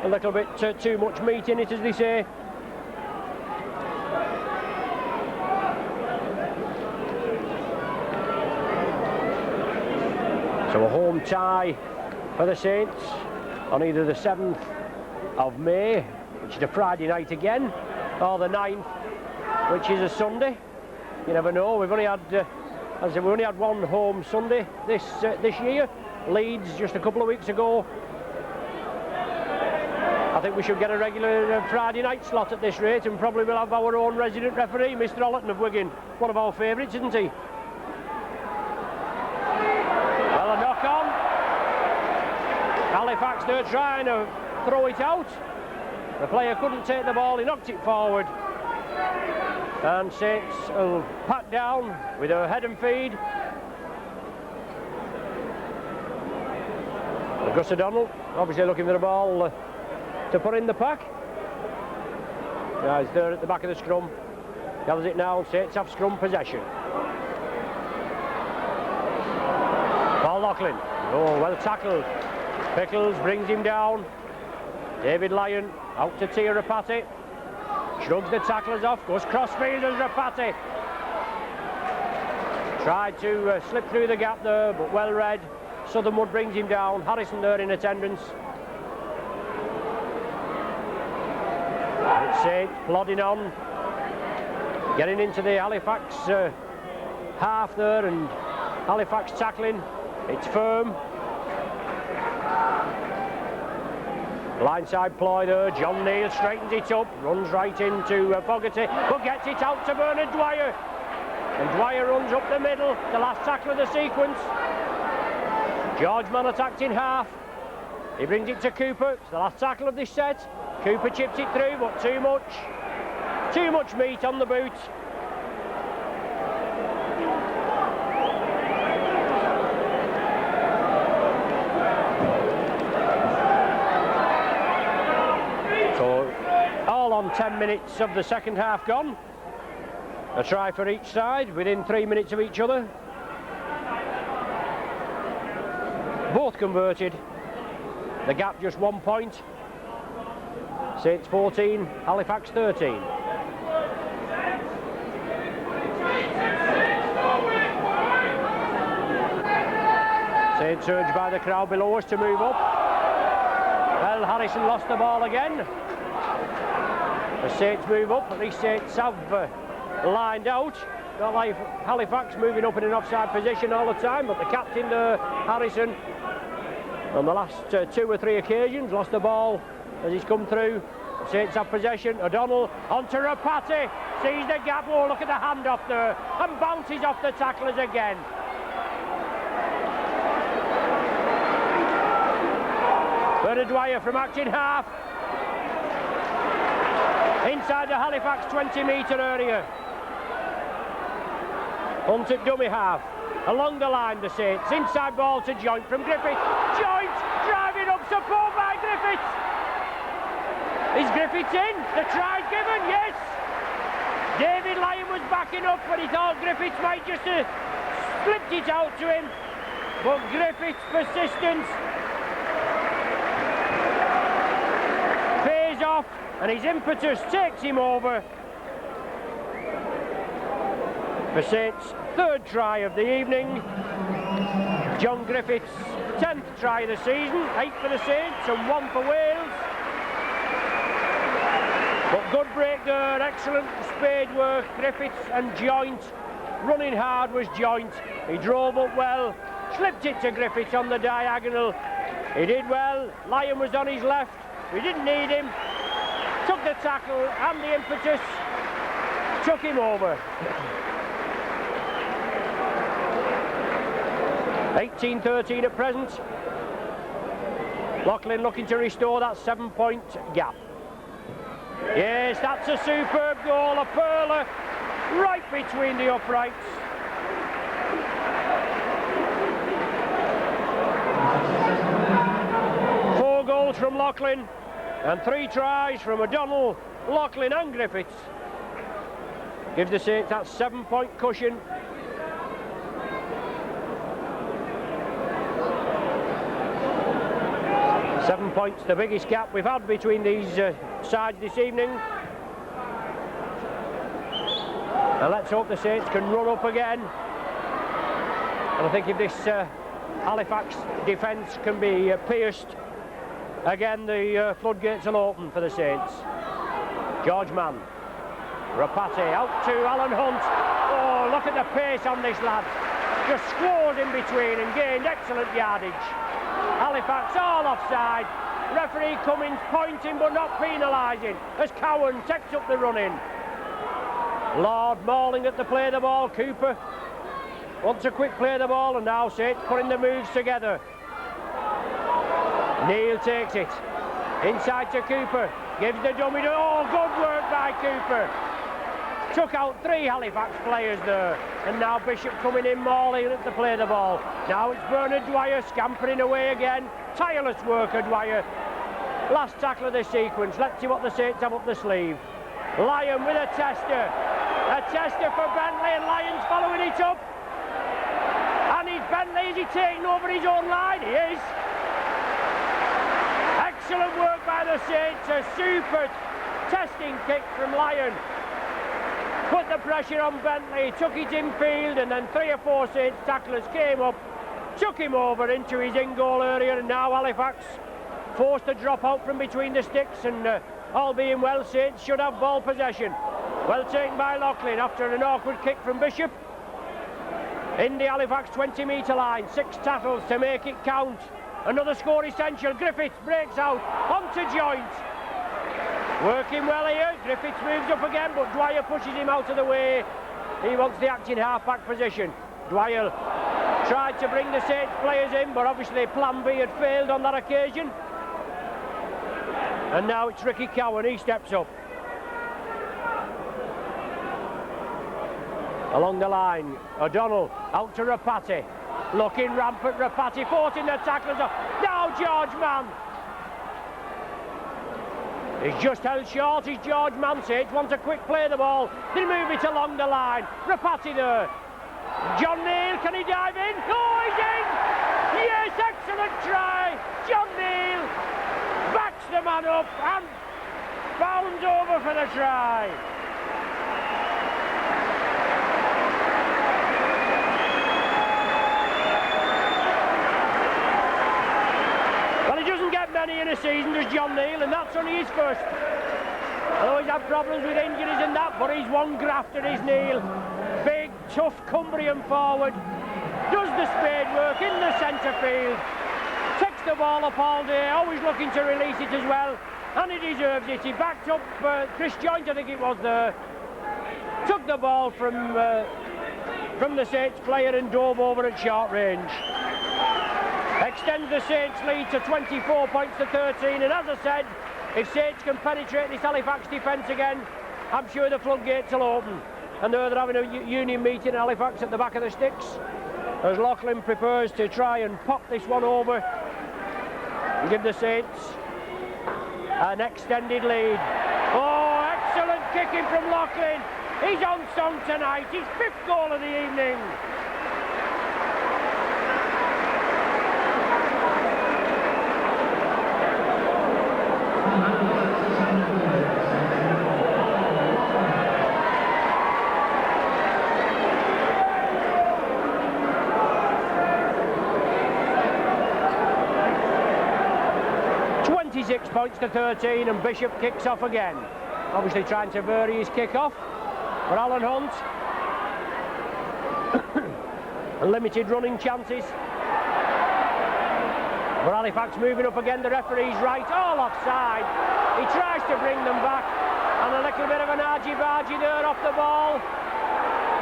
little bit too much meat in it, as they say. So a home tie for the Saints on either the 7th of May, which is a Friday night again, or the 9th, which is a Sunday. You never know. We've only had, as I said, we only had one home Sunday this year. Leeds just a couple of weeks ago. I think we should get a regular Friday night slot at this rate, and probably we'll have our own resident referee, Mr. Ollerton of Wigan, one of our favourites, isn't he? Well, a knock on. Halifax, they're trying to throw it out. The player couldn't take the ball, he knocked it forward. And Saints will pat down with a head and feed. Gus O'Donnell, obviously looking for the ball to put in the pack. He's there at the back of the scrum. gathers it now, Saints have scrum possession. Paul Loughlin, oh, well tackled. Pickles brings him down. David Lyon out to Tia Rapati. Shrugs the tacklers off, goes crossfield as Rapati. Tried to slip through the gap there, but well read. Southernwood brings him down. Harrison there in attendance. It's Saints plodding on, getting into the Halifax half there, and Halifax tackling. It's firm. Blindside ploy there. John Neal straightens it up, runs right into Fogarty, but gets it out to Bernard Dwyer. And Dwyer runs up the middle, the last tackle of the sequence. George Mann attacked in half. He brings it to Cooper. It's the last tackle of this set. Cooper chips it through, but too much meat on the boot. So, all on 10 minutes of the second half gone. A try for each side, within 3 minutes of each other. Both converted. The gap just 1 point. Saints 14, Halifax 13. Saints urged by the crowd below us to move up. Well, Harrison lost the ball again. The Saints move up. At least Saints have lined out. Not like Halifax moving up in an offside position all the time, but the captain Harrison, on the last 2 or 3 occasions, lost the ball as he's come through. Saints have possession. O'Donnell onto Rapati, sees the gap. Oh, look at the handoff there, and bounces off the tacklers again. Bernard Dwyer from acting half, inside the Halifax 20-metre area. Hunt at dummy half, along the line the Saints, inside ball to Joint from Griffiths. Joint driving up, support by Griffiths. Is Griffiths in? The try's given, yes. David Lyon was backing up, but he thought Griffiths might just have slipped it out to him. But Griffiths' persistence pays off, and his impetus takes him over. For Saints' 3rd try of the evening. John Griffiths' 10th try of the season, 8 for the Saints and 1 for Wales. But good break there, excellent spade work, Griffiths and Joint. Running hard was Joint. He drove up well, slipped it to Griffiths on the diagonal. He did well. Lyon was on his left. We didn't need him. Took the tackle and the impetus. Took him over. 18-13 at present. Loughlin looking to restore that 7-point gap. Yes, that's a superb goal, a pearler right between the uprights. Four goals from Loughlin and 3 tries from O'Donnell, Loughlin and Griffiths. Gives the Saints that 7-point cushion. Seven points, the biggest gap we've had between these sides this evening. And let's hope the Saints can run up again. And I think if this Halifax defence can be pierced, again the floodgates will open for the Saints. George Mann. Rapati out to Alan Hunt. Oh, look at the pace on this lad. Just squared in between and gained excellent yardage. Halifax all offside. Referee Cummins pointing but not penalising as Cowan takes up the running. Lord mauling at the play of the ball. Cooper wants a quick play of the ball, and now Saints putting the moves together. Neal takes it inside to Cooper, gives the dummy to, oh, good work by Cooper. Took out 3 Halifax players there, and now Bishop coming in mauling at the play of the ball. Now it's Bernard Dwyer scampering away again. Tireless worker Dwyer. Last tackle of the sequence. Let's see what the Saints have up the sleeve. Lyon with a tester. A tester for Bentley, and Lyons following it up. And is Bentley, is he taking over his own line? He is. Excellent work by the Saints. A super testing kick from Lyon. Put the pressure on Bentley, took it infield, and then 3 or 4 Saints tacklers came up, took him over into his in-goal area, and now Halifax forced to drop out from between the sticks, and all being well, Saints should have ball possession. Well taken by Loughlin after an awkward kick from Bishop. In the Halifax 20-metre line, 6 tackles to make it count. Another score essential. Griffiths breaks out onto Joint. Working well here. Griffiths moves up again, but Dwyer pushes him out of the way. He wants the acting half-back position. Dwyer tried to bring the Saints players in, but obviously plan B had failed on that occasion. And now it's Ricky Cowan. He steps up. Along the line, O'Donnell out to Rapati. Looking rampant, Rapati forcing the tacklers off. Now George Mann. He's just held short, he's George Mann. Saints want to quick play the ball. They move it along the line. Rapati there. John Neal, can he dive in? Oh, he's in! Yes, excellent try. John Neal backs the man up and bounds over for the try. Many in a season as John Neal, and that's only his first. Although he's had problems with injuries and that, but he's one grafter, is Neal. Big, tough Cumbrian forward. Does the spade work in the centre field. Takes the ball up all day, always looking to release it as well. And he deserves it. He backed up Chris Joint, I think it was there. Took the ball from the Saints player and dove over at short range. Extends the Saints lead to 24 points to 13, and as I said, if Saints can penetrate this Halifax defence again, I'm sure the floodgates will open. And they're having a union meeting in Halifax at the back of the sticks, as Loughlin prepares to try and pop this one over and give the Saints an extended lead. Oh, excellent kicking from Loughlin. He's on song tonight, his 5th goal of the evening. 26 points to 13, and Bishop kicks off again. Obviously trying to vary his kick-off. For Alan Hunt, limited running chances. But Halifax moving up again, the referee's right, all offside. He tries to bring them back, and a little bit of an argy-bargy there off the ball,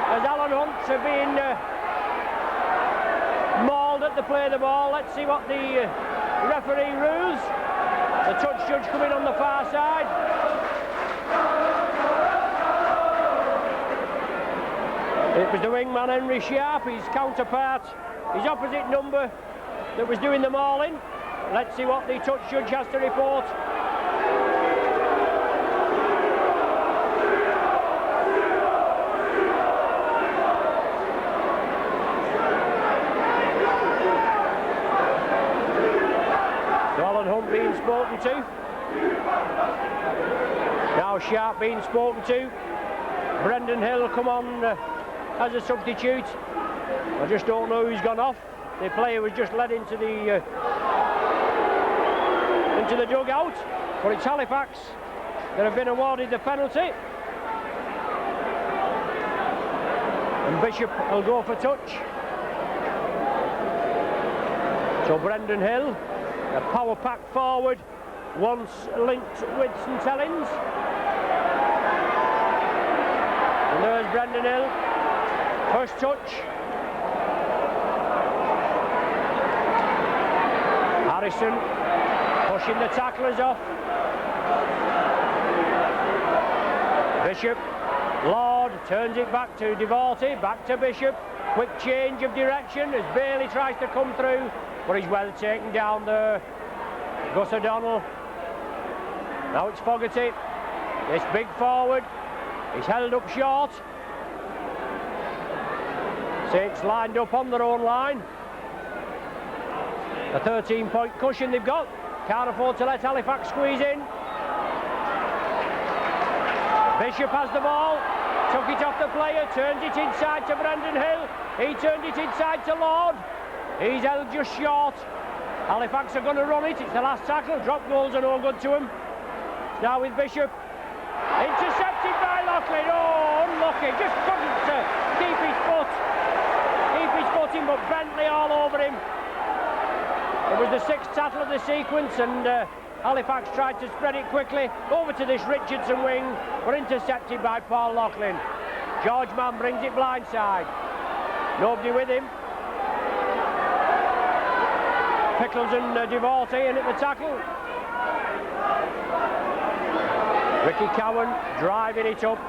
as Alan Hunt's are being mauled at the play of the ball. Let's see what the referee rules. The touch judge coming on the far side. It was the wingman Henry Sharp, his counterpart, his opposite number, that was doing the mauling. Let's see what the touch judge has to report. So Alan Hunt being spoken to. Now Sharp being spoken to. Brendan Hill come on as a substitute. I just don't know who's gone off. The player was just led into the dugout, but it's Halifax that have been awarded the penalty. And Bishop will go for touch. So Brendan Hill, a power pack forward, once linked with St Helens. And there's Brendan Hill, first touch. Harrison pushing the tacklers off. Bishop, Lord turns it back to Devorty, back to Bishop. Quick change of direction as Bailey tries to come through, but he's well taken down there. Gus O'Donnell. Now it's Fogarty. This big forward. He's held up short. Saints lined up on their own line. A 13-point cushion they've got. Can't afford to let Halifax squeeze in. Bishop has the ball. Took it off the player. Turns it inside to Brendan Hill. He turned it inside to Lord. He's held just short. Halifax are going to run it. It's the last tackle. Drop goals are no good to him. Now with Bishop. Intercepted by Loughlin. Oh, unlucky. Just couldn't keep his foot. Keep his foot in, but Bentley all over him. It was the 6th tackle of the sequence, and Halifax tried to spread it quickly over to this Richardson wing, but intercepted by Paul Loughlin. George Mann brings it blindside. Nobody with him. Pickles and Devorty in at the tackle. Ricky Cowan driving it up.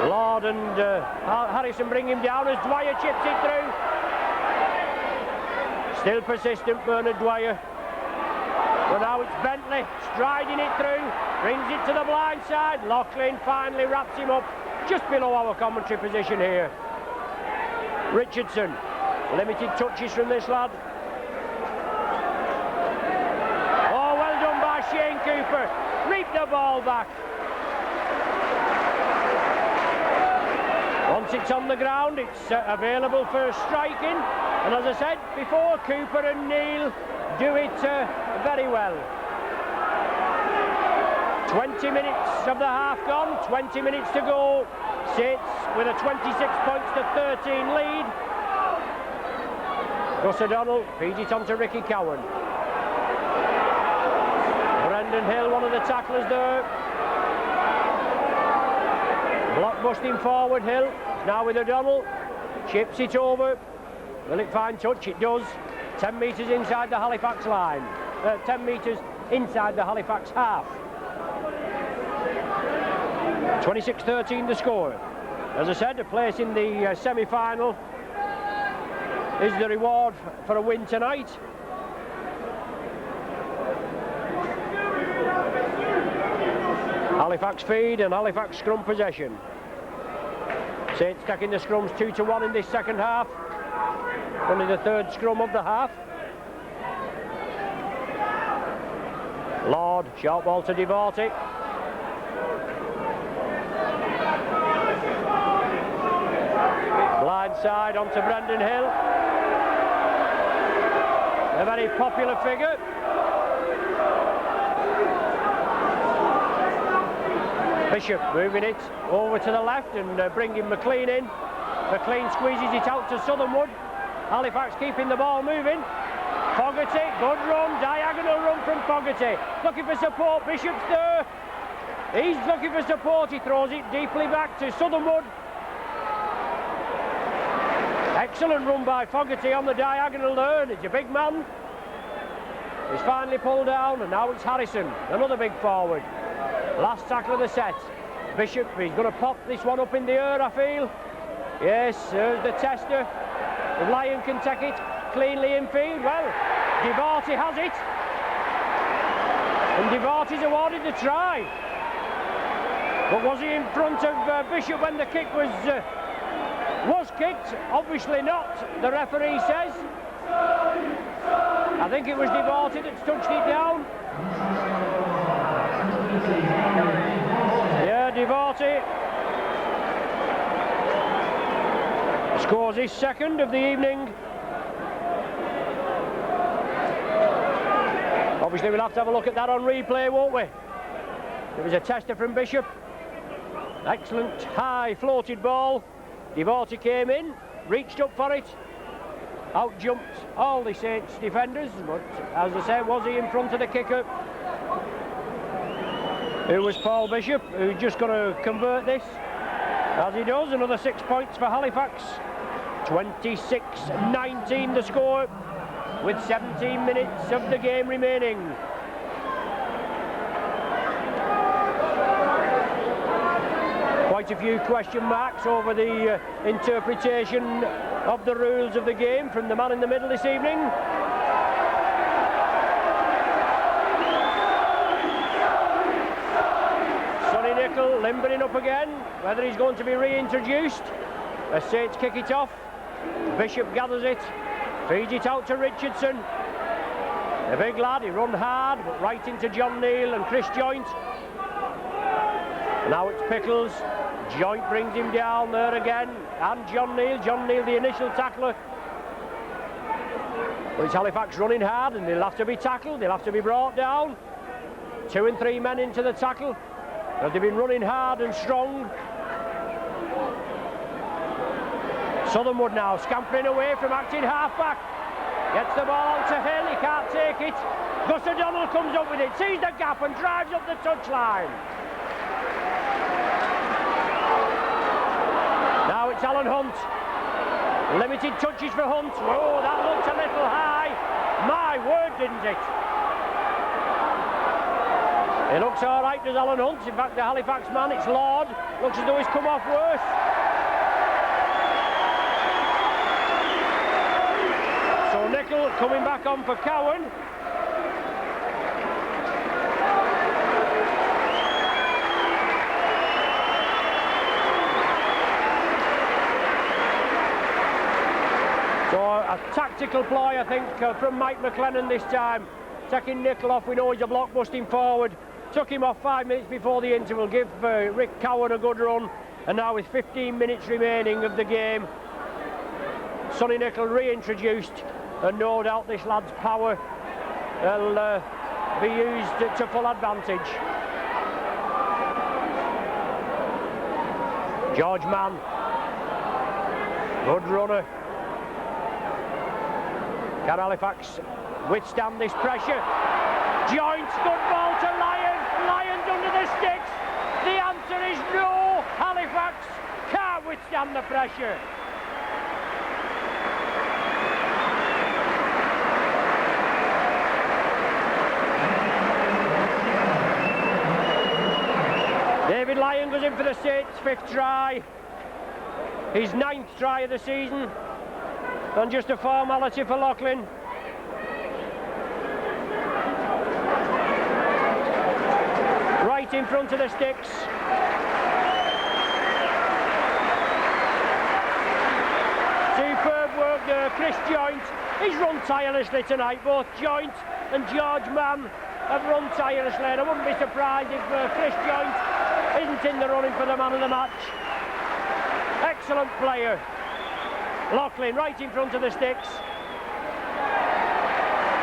Lord and Harrison bring him down as Dwyer chips it through. Still persistent, Bernard Dwyer. But now it's Bentley striding it through, brings it to the blind side. Loughlin finally wraps him up just below our commentary position here. Richardson, limited touches from this lad. Oh, well done by Shane Cooper. Reaped the ball back. Once it's on the ground, it's available for striking. And as I said before, Cooper and Neil do it very well. 20 minutes of the half gone, 20 minutes to go. Saints with a 26 points to 13 lead. Gus O'Donnell feeds it on to Ricky Cowan. Brendan Hill, one of the tacklers there. Block busting forward, Hill. Now with O'Donnell. Chips it over. Will it find touch? It does. 10 metres inside the Halifax line. 10 metres inside the Halifax half. 26-13 the score. As I said, a place in the semi-final is the reward for a win tonight. Halifax feed and Halifax scrum possession. Saints taking the scrums 2-1 in this second half. Only the 3rd scrum of the half. Lord, short ball to Devorty. Blind side onto Brendan Hill. A very popular figure. Bishop moving it over to the left and bringing McLean in. McLean squeezes it out to Southernwood. Halifax keeping the ball moving. Fogarty, good run, diagonal run from Fogarty. Looking for support, Bishop's there. He's looking for support, he throws it deeply back to Southernwood. Excellent run by Fogarty on the diagonal there, and it's a big man. He's finally pulled down, and now it's Harrison, another big forward. Last tackle of the set. Bishop, he's going to pop this one up in the air, I feel. Yes, there's the tester. The Lion can take it cleanly in field. Well, Devorty has it. And Devorty's awarded the try. But was he in front of Bishop when the kick was kicked? Obviously not, the referee says. I think it was Devorty that's touched it down. Yeah, Devorty scores his 2nd of the evening. Obviously we'll have to have a look at that on replay, won't we? There was a tester from Bishop. Excellent high floated ball. Devorty came in, reached up for it, out jumped all the Saints defenders, but as I say, was he in front of the kicker? Who was Paul Bishop, who's just going to convert this, as he does. Another 6 points for Halifax. 26-19 the score, with 17 minutes of the game remaining. Quite a few question marks over the interpretation of the rules of the game from the man in the middle this evening. Sonny Nicol Nickel limbering up again, whether he's going to be reintroduced. As Saints kick it off, Bishop gathers it, feeds it out to Richardson. A big lad, he run hard, but right into John Neal and Chris Joint. Now it's Pickles. Joint brings him down there again, and John Neal the initial tackler. Well, it's Halifax running hard, and they'll have to be tackled, they'll have to be brought down. 2 and 3 men into the tackle, but they've been running hard and strong. Southernwood now scampering away from acting half-back. Gets the ball on to Hill, he can't take it. Gus O'Donnell comes up with it, sees the gap and drives up the touchline. Now it's Alan Hunt. Limited touches for Hunt. Oh, that looked a little high. My word, didn't it? It looks all right, does Alan Hunt. In fact, the Halifax man, it's Lord. Looks as though he's come off worse. So Nickel coming back on for Cowan. So a tactical ploy, I think, from Mike McLennan this time. Taking Nickel off, we know he's a block busting forward. Took him off 5 minutes before the interval, give Rick Cowan a good run. And now with 15 minutes remaining of the game, Sonny Nickel reintroduced. And no doubt this lad's power will be used to full advantage. George Mann, good runner. Can Halifax withstand this pressure? Joint, good ball to Lyons. Lyons under the sticks. The answer is no. Halifax can't withstand the pressure. David Lyon goes in for the Saints' 5th try. His 9th try of the season. And just a formality for Loughlin. Right in front of the sticks. Superb work there, Chris Joint. He's run tirelessly tonight. Both Joint and George Mann have run tirelessly. And I wouldn't be surprised if Chris Joint isn't in the running for the man of the match. Excellent player. Loughlin right in front of the sticks.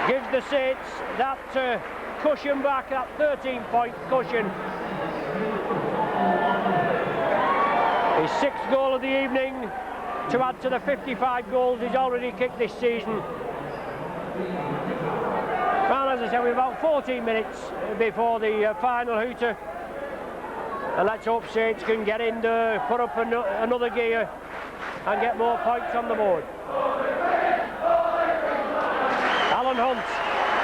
Gives the Saints that cushion back, that 13-point cushion. His 6th goal of the evening to add to the 55 goals he's already kicked this season. And as I said, we're about 14 minutes before the final hooter. And let's hope Saints can get in there, put up another gear and get more points on the board. Alan Hunt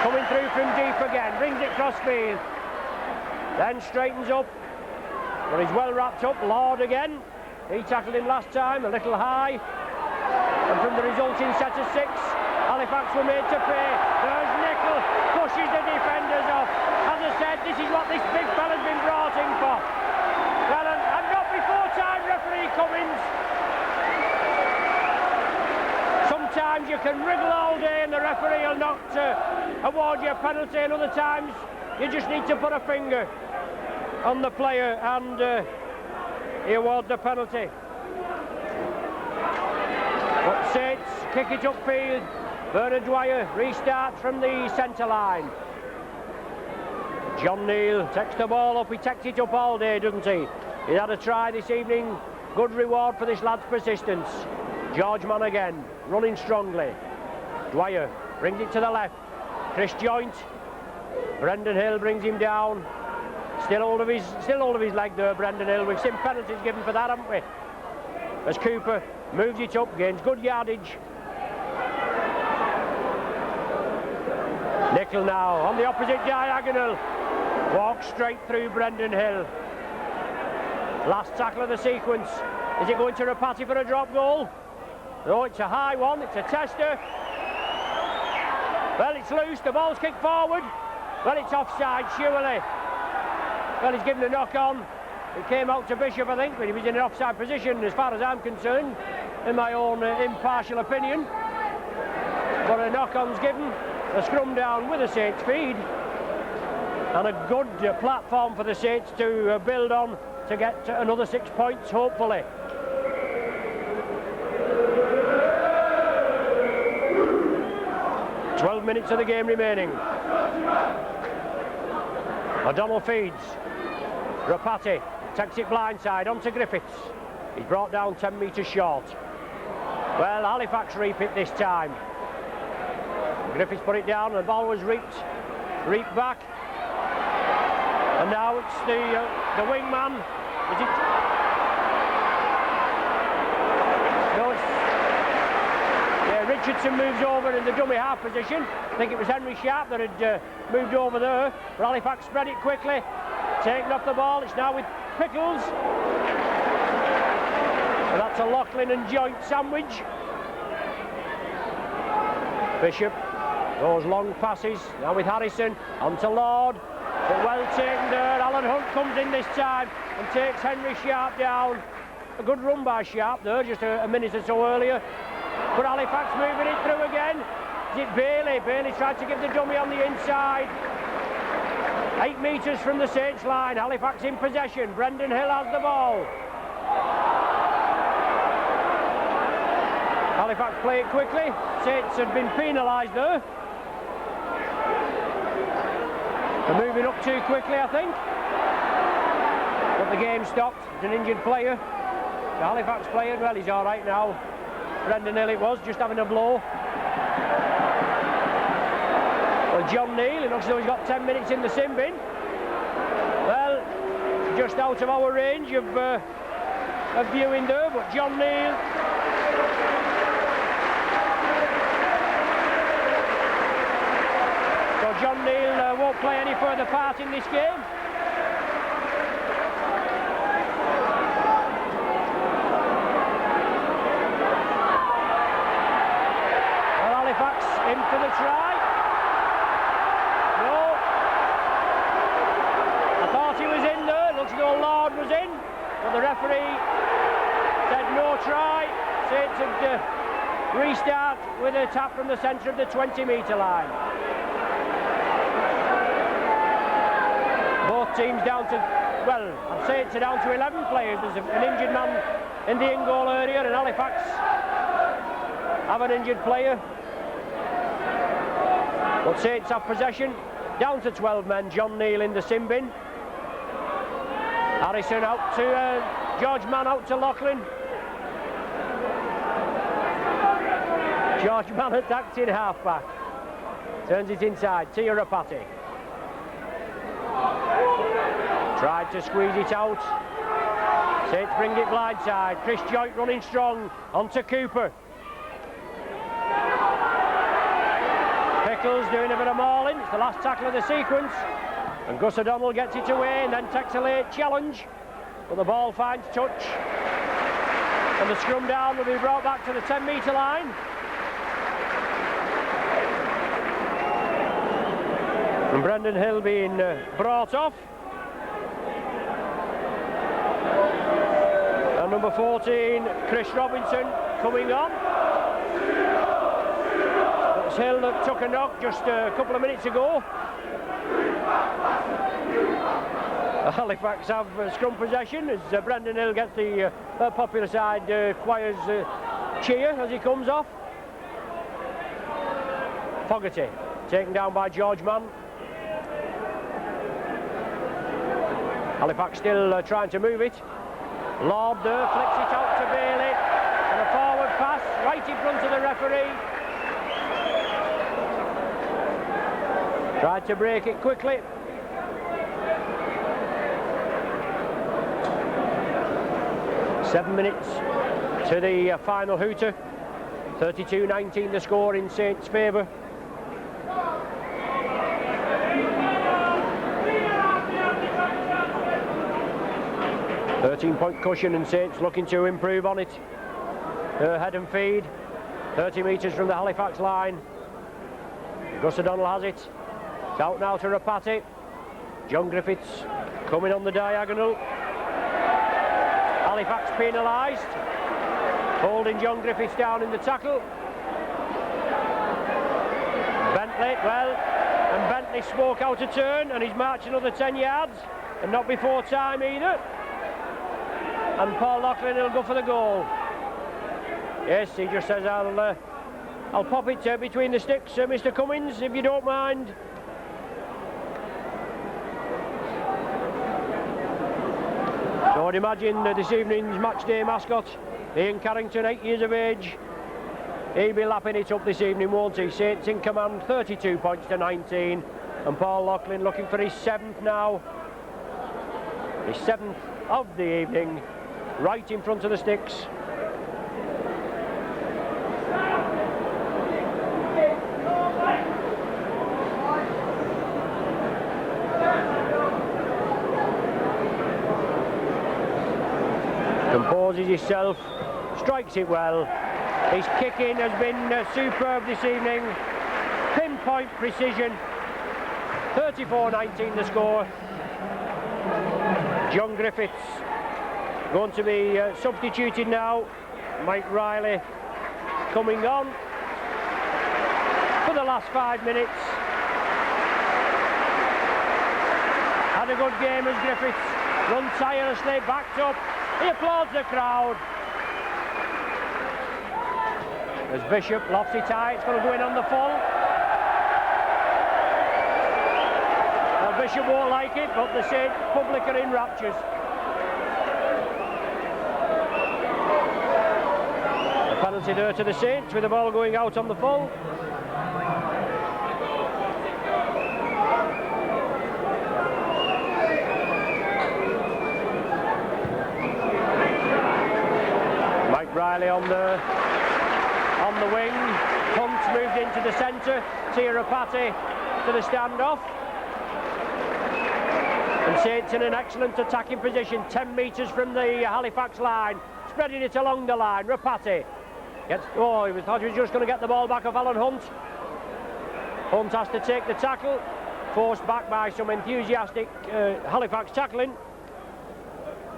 coming through from deep again, brings it cross field, then straightens up, but he's well wrapped up. Lord again, he tackled him last time, a little high, and from the resulting set of 6, Halifax were made to pay. There's Nickel, pushes the defenders off. As I said, this is what this big fella's been brought in for. Well, and not before time, referee Cummins. Sometimes you can wriggle all day and the referee will not award you a penalty, and other times you just need to put a finger on the player and he awards the penalty. But Saints kick it upfield. Bernard Dwyer restarts from the centre line. John Neal takes the ball up. He takes it up all day, doesn't he? He had a try this evening. Good reward for this lad's persistence. George Mann again, running strongly. Dwyer brings it to the left. Chris Joint. Brendan Hill brings him down. Still hold of his leg there, Brendan Hill. We've seen penalties given for that, haven't we? As Cooper moves it up, gains good yardage. Nickel now on the opposite diagonal. Walks straight through Brendan Hill. Last tackle of the sequence. Is it going to Rapati for a drop goal? No, it's a high one. It's a tester. Well, it's loose. The ball's kicked forward. Well, it's offside, surely. Well, he's given a knock on. It came out to Bishop, I think, but he was in an offside position as far as I'm concerned, in my own impartial opinion. But a knock-on's given, a scrum down with the Saints feed, and a good platform for the Saints to build on to get another 6 points, hopefully. "12 minutes of the game remaining. O'Donnell feeds. Rapati takes it blindside onto Griffiths. He's brought down 10 metres short. Well, Halifax reap it this time. Griffiths put it down, and the ball was reaped back. And now it's the wingman. Is it? No, it's... Yeah, Richardson moves over in the dummy half position. I think it was Henry Sharp that had moved over there. But Halifax spread it quickly. Taking off the ball. It's now with Pickles. And that's a Loughlin and joint sandwich. Bishop. Those long passes. Now with Harrison. On to Lord. But well taken there. Alan Hunt comes in this time and takes Henry Sharp down. A good run by Sharp there, just a minute or so earlier. But Halifax moving it through again. Is it Bailey? Bailey tried to give the dummy on the inside. 8 metres from the Saints line. Halifax in possession. Brendan Hill has the ball. Halifax play it quickly. Saints had been penalised there. They're moving up too quickly, I think. But the game stopped. It's an injured player. The Halifax player, well, he's all right now. Brendan Hill it was, just having a blow. Well, John Neal, it looks as though he's got 10 minutes in the sin bin. Well, just out of our range of viewing there, but John Neal. So John Neal won't play any further part in this game. Well, Halifax in for the try. No. I thought he was in there. Looks as though Lord was in. But the referee said no try. Saints had restart with a tap from the centre of the 20-metre line. Both teams down to, well, I'd say it's down to 11 players. There's an injured man in the in-goal area, and Halifax have an injured player. But Saints have possession. Down to 12 men. John Neal in the sin bin. Harrison out to George Mann, out to Loughlin. George Mann attacked in half-back. Turns it inside. Tia Rapati. Tried to squeeze it out. Saints bring it blindside. Chris Joint running strong. On to Cooper. Pickles doing a bit of mauling. It's the last tackle of the sequence. And Gus O'Donnell gets it away and then takes a late challenge. But the ball finds touch. And the scrum down will be brought back to the 10-metre line. And Brendan Hill being brought off. And number 14, Chris Robinson, coming on. It's Hill that took a knock just a couple of minutes ago. Halifax have scrum possession as Brendan Hill gets the popular side choir's cheer as he comes off. Fogarty taken down by George Mann. Halifax still trying to move it. Lord there flicks it out to Bailey, and a forward pass right in front of the referee. Tried to break it quickly. Seven minutes to the final hooter. 32-19 the score in Saints' favour. .13 cushion, and Saints looking to improve on it. Head and feed, 30 metres from the Halifax line. Gus O'Donnell has it. It's out now to Rapati. John Griffiths coming on the diagonal. Halifax penalised, holding John Griffiths down in the tackle. Bentley, and Bentley spoke out a turn, and he's marched another 10 yards, and not before time either. And Paul Loughlin will go for the goal. Yes, he just says, I'll pop it between the sticks, Mr. Cummins, if you don't mind. So I'd imagine this evening's match day mascot, Ian Carrington, 8 years of age, he'll be lapping it up this evening, won't he? Saints in command, 32 points to 19, and Paul Loughlin looking for his 7th now. His 7th of the evening, right in front of the sticks. Composes himself, strikes it well. His kicking has been superb this evening. Pinpoint precision. 34-19 the score. John Griffiths going to be substituted now. Mike Riley coming on for the last 5 minutes. Had a good game as Griffiths run tirelessly, backed up. He applauds the crowd. As Bishop lofts it high, it's going to go in on the full. Well, Bishop won't like it, but the Saints public are in raptures. A penalty there to the Saints with the ball going out on the full. Mike Riley on the wing. Hunt moved into the centre. Tirapati to the standoff. And Saints in an excellent attacking position, 10 metres from the Halifax line, spreading it along the line. Rapati gets, he thought he was just going to get the ball back off Alan Hunt. Hunt has to take the tackle, forced back by some enthusiastic Halifax tackling.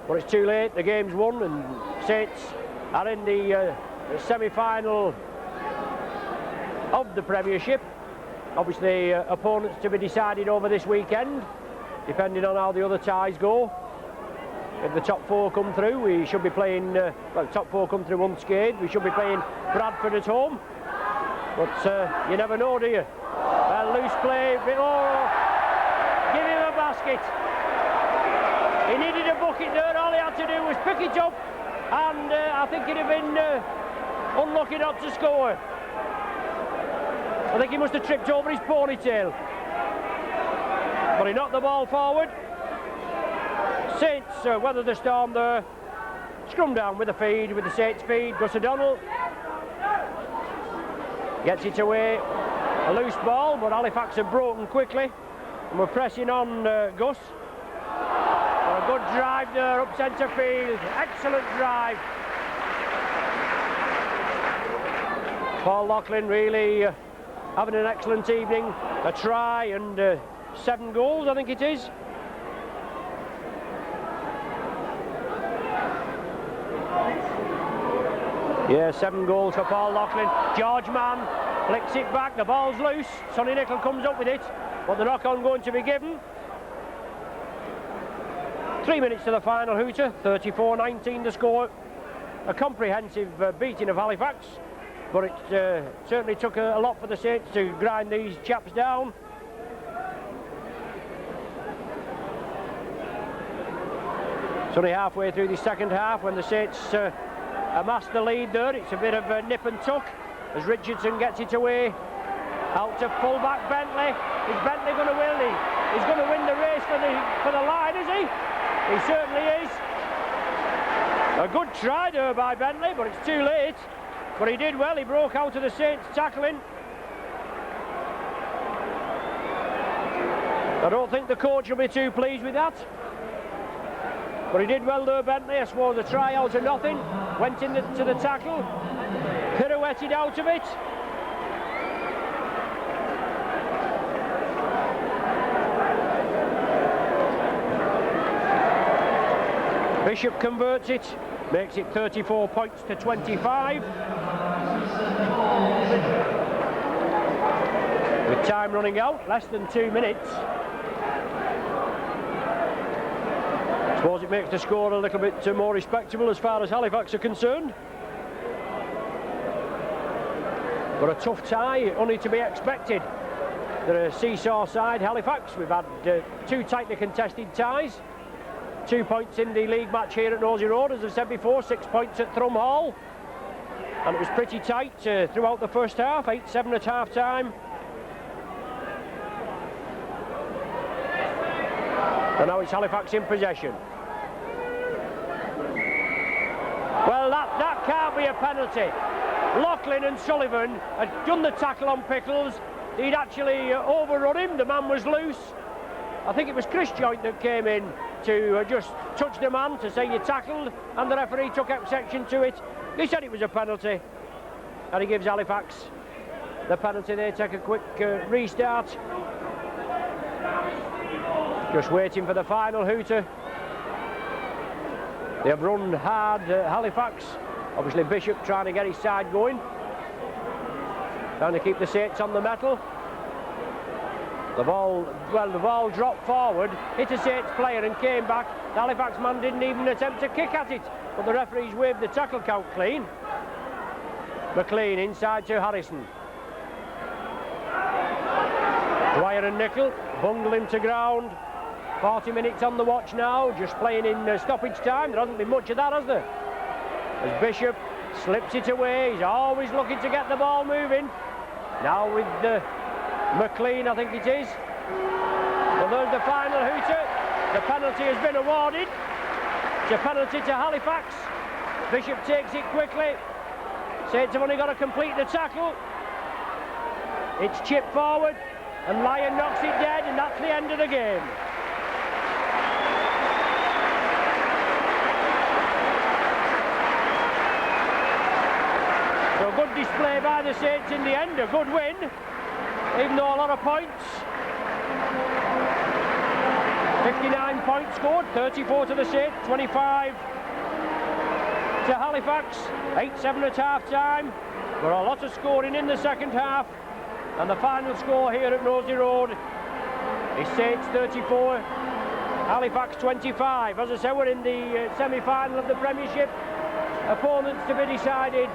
But it's too late, the game's won, and Saints are in the semi-final of the Premiership. Obviously opponents to be decided over this weekend, depending on how the other ties go. If the top 4 come through, we should be playing, top 4 come through unscathed, we should be playing Bradford at home. But you never know, do you? Loose play, give him a basket. He needed a bucket there, all he had to do was pick it up, and I think he'd have been unlucky not to score. I think he must have tripped over his ponytail. But he knocked the ball forward. Saints weather the storm there. Scrum down with the feed, with the Saints feed. Gus O'Donnell gets it away. A loose ball, but Halifax have broken quickly. And we're pressing on Gus. A good drive there up centre field. Excellent drive. Paul Loughlin really having an excellent evening. A try and 7 goals, I think it is. Yeah, 7 goals for Paul Loughlin. George Mann flicks it back, the ball's loose. Sonny Nicol comes up with it, but the knock-on going to be given. 3 minutes to the final hooter, 34-19 the score. A comprehensive beating of Halifax, but it certainly took a lot for the Saints to grind these chaps down. It's only halfway through the second half when the Saints amassed the lead there. It's a bit of a nip and tuck as Richardson gets it away. Out to full-back Bentley. Is Bentley going to win? He's going to win the race for the line, is he? He certainly is. A good try there by Bentley, but it's too late. But he did well, he broke out of the Saints tackling. I don't think the coach will be too pleased with that. But he did well there, Bentley. I suppose a try out of nothing. Went into the tackle. Pirouetted out of it. Bishop converts it, makes it 34 points to 25. With time running out, less than 2 minutes. I suppose it makes the score a little bit more respectable as far as Halifax are concerned. But a tough tie, only to be expected. They're a seesaw side, Halifax. We've had 2 tightly contested ties. 2 points in the league match here at Nosey Road, as I've said before, 6 points at Thrum Hall. And it was pretty tight throughout the first half, 8-7 at half time. And now it's Halifax in possession. Well, that can't be a penalty. Laughlin and Sullivan had done the tackle on Pickles. He'd actually overrun him. The man was loose. I think it was Chris Joint that came in to just touch the man to say you tackled, and the referee took exception to it. He said it was a penalty, and he gives Halifax the penalty. They take a quick restart. Just waiting for the final hooter. They've run hard, Halifax. Obviously Bishop trying to get his side going. Trying to keep the Saints on the metal. The ball dropped forward, hit a Saints player and came back. The Halifax man didn't even attempt to kick at it, but the referees waved the tackle count clean. McLean inside to Harrison. Dwyer and Nickel bungle him to ground. 40 minutes on the watch now, just playing in stoppage time. There hasn't been much of that, has there? As Bishop slips it away, he's always looking to get the ball moving. Now with McLean, I think it is. Well, there's the final hooter. The penalty has been awarded. It's a penalty to Halifax. Bishop takes it quickly. Saints have only got to complete the tackle. It's chipped forward, and Lyon knocks it dead, and that's the end of the game. So a good display by the Saints in the end, a good win, even though a lot of points. 59 points scored, 34 to the Saints, 25 to Halifax, 8-7 at half time. There are a lot of scoring in the second half, and the final score here at Nosey Road is Saints 34, Halifax 25. As I said, we're in the semi-final of the Premiership. Opponents to be decided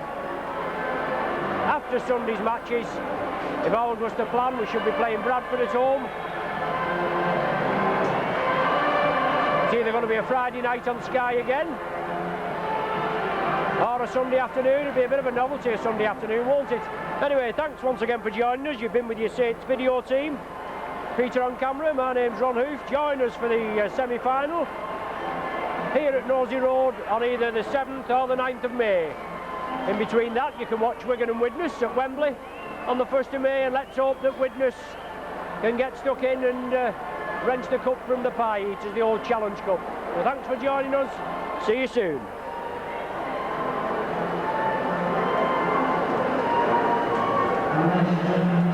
after Sunday's matches. If all was to plan, we should be playing Bradford at home. It's either going to be a Friday night on Sky again, or a Sunday afternoon. It'll be a bit of a novelty a Sunday afternoon, won't it? Anyway, thanks once again for joining us. You've been with your Saints video team. Peter on camera, my name's Ron Hoof. Join us for the semi-final here at Nosey Road on either the 7th or the 9th of May. In between that, you can watch Wigan and Widnes at Wembley on the 1st of May, and let's hope that Widnes can get stuck in and wrench the cup from the pie. It is the old Challenge Cup. So thanks for joining us. See you soon. Thank you.